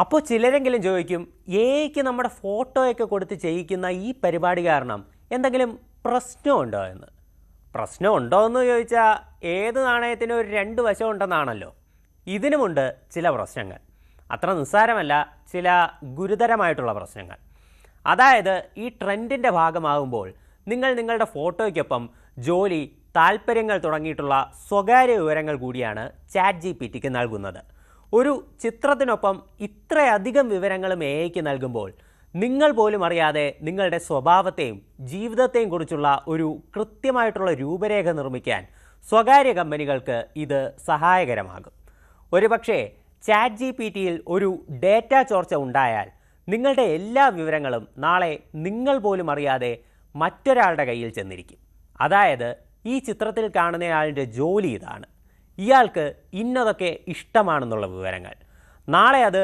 അപ്പോൾ ചിലരെങ്കിലും ചോദിക്കും, AIക്ക് നമ്മുടെ ഫോട്ടോയൊക്കെ കൊടുത്ത് ചെയ്യിക്കുന്ന ഈ പരിപാടി കാരണം എന്തെങ്കിലും പ്രശ്നമുണ്ടോ എന്ന്. പ്രശ്നമുണ്ടോ എന്ന് ചോദിച്ചാൽ ഏത് നാണയത്തിനും ഒരു 2 വശം ഉണ്ടെന്നാണല്ലോ. ഇതിനുമുണ്ട് ചില പ്രശ്നങ്ങൾ. അത്ര നിസ്സാരമല്ല, ചില ഗുരുതരമായിട്ടുള്ള പ്രശ്നങ്ങൾ. അതായത് ഈ ട്രെൻഡിൻ്റെ ഭാഗമാകുമ്പോൾ നിങ്ങൾ നിങ്ങളുടെ ഫോട്ടോയ്ക്കൊപ്പം ജോലി, താല്പര്യങ്ങൾ തുടങ്ങിയിട്ടുള്ള സ്വകാര്യ വിവരങ്ങൾ കൂടിയാണ് ChatGPTക്ക് നൽകുന്നത്. ഒരു ചിത്രത്തിനൊപ്പം ഇത്രയധികം വിവരങ്ങളും AIക്ക് നൽകുമ്പോൾ നിങ്ങൾ പോലും അറിയാതെ നിങ്ങളുടെ സ്വഭാവത്തെയും ജീവിതത്തെയും കുറിച്ചുള്ള ഒരു കൃത്യമായിട്ടുള്ള രൂപരേഖ നിർമ്മിക്കാൻ സ്വകാര്യ കമ്പനികൾക്ക് ഇത് സഹായകരമാകും. ഒരുപക്ഷേ ChatGPTയിൽ ഒരു ഡേറ്റ ചോർച്ച ഉണ്ടായാൽ നിങ്ങളുടെ എല്ലാ വിവരങ്ങളും നാളെ നിങ്ങൾ പോലും അറിയാതെ മറ്റൊരാളുടെ കയ്യിൽ ചെന്നിരിക്കും. അതായത് ഈ ചിത്രത്തിൽ കാണുന്നയാളുടെ ജോലി ഇതാണ്, ഇയാൾക്ക് ഇന്നതൊക്കെ ഇഷ്ടമാണെന്നുള്ള വിവരങ്ങൾ. നാളെ അത്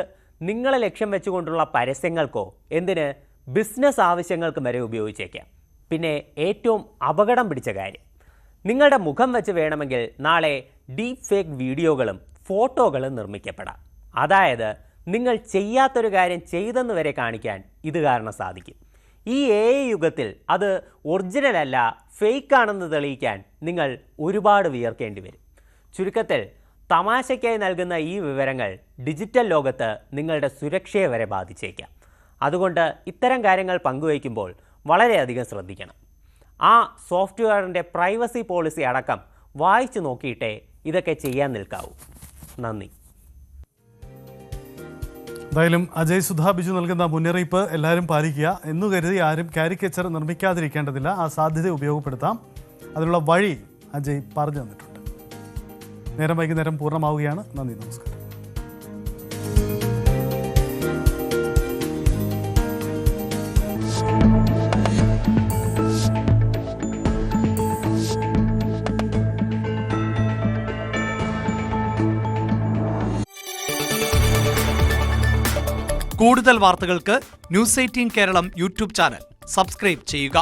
നിങ്ങളെ ലക്ഷ്യം വെച്ചുകൊണ്ടുള്ള പരസ്യങ്ങൾക്കോ എന്തിന് ബിസിനസ് ആവശ്യങ്ങൾക്കും വരെ ഉപയോഗിച്ചേക്കാം. പിന്നെ ഏറ്റവും അപകടം പിടിച്ച കാര്യം, നിങ്ങളുടെ മുഖം വെച്ച് വേണമെങ്കിൽ നാളെ ഡീപ്പ് ഫേക്ക് വീഡിയോകളും ഫോട്ടോകളും നിർമ്മിക്കപ്പെടാം. അതായത് നിങ്ങൾ ചെയ്യാത്തൊരു കാര്യം ചെയ്തെന്ന് വരെ കാണിക്കാൻ ഇത് കാരണം സാധിക്കും. ഈ AI യുഗത്തിൽ അത് ഒറിജിനൽ അല്ല, ഫേക്ക് ആണെന്ന് തെളിയിക്കാൻ നിങ്ങൾ ഒരുപാട് വിയർക്കേണ്ടി വരും. ചുരുക്കത്തിൽ തമാശയ്ക്കായി നൽകുന്ന ഈ വിവരങ്ങൾ ഡിജിറ്റൽ ലോകത്ത് നിങ്ങളുടെ സുരക്ഷയെ വരെ ബാധിച്ചേക്കാം. അതുകൊണ്ട് ഇത്തരം കാര്യങ്ങൾ പങ്കുവയ്ക്കുമ്പോൾ വളരെയധികം ശ്രദ്ധിക്കണം. ആ സോഫ്റ്റ്വെയറിൻ്റെ പ്രൈവസി പോളിസി അടക്കം വായിച്ചു നോക്കിയിട്ടേ ഇതൊക്കെ ചെയ്യാൻ നിൽക്കാവൂ. നന്ദി. എന്തായാലും അജയ് സുധാ ബിജു നൽകുന്ന മുന്നറിയിപ്പ് എല്ലാവരും പാലിക്കുക. എന്നു കരുതി ആരും കാരിക്കേച്ചർ നിർമ്മിക്കാതിരിക്കേണ്ടതില്ല. ആ സാധ്യത ഉപയോഗപ്പെടുത്താം. അതിനുള്ള വഴി അജയ് പറഞ്ഞു തന്നിട്ടുണ്ട്. വൈകുന്നേരം പൂർണ്ണമാവുകയാണ്. നന്ദി, നമസ്കാരം. കൂടുതൽ വാർത്തകൾക്ക് News 18 Keralam YouTube channel subscribe ചെയ്യുക.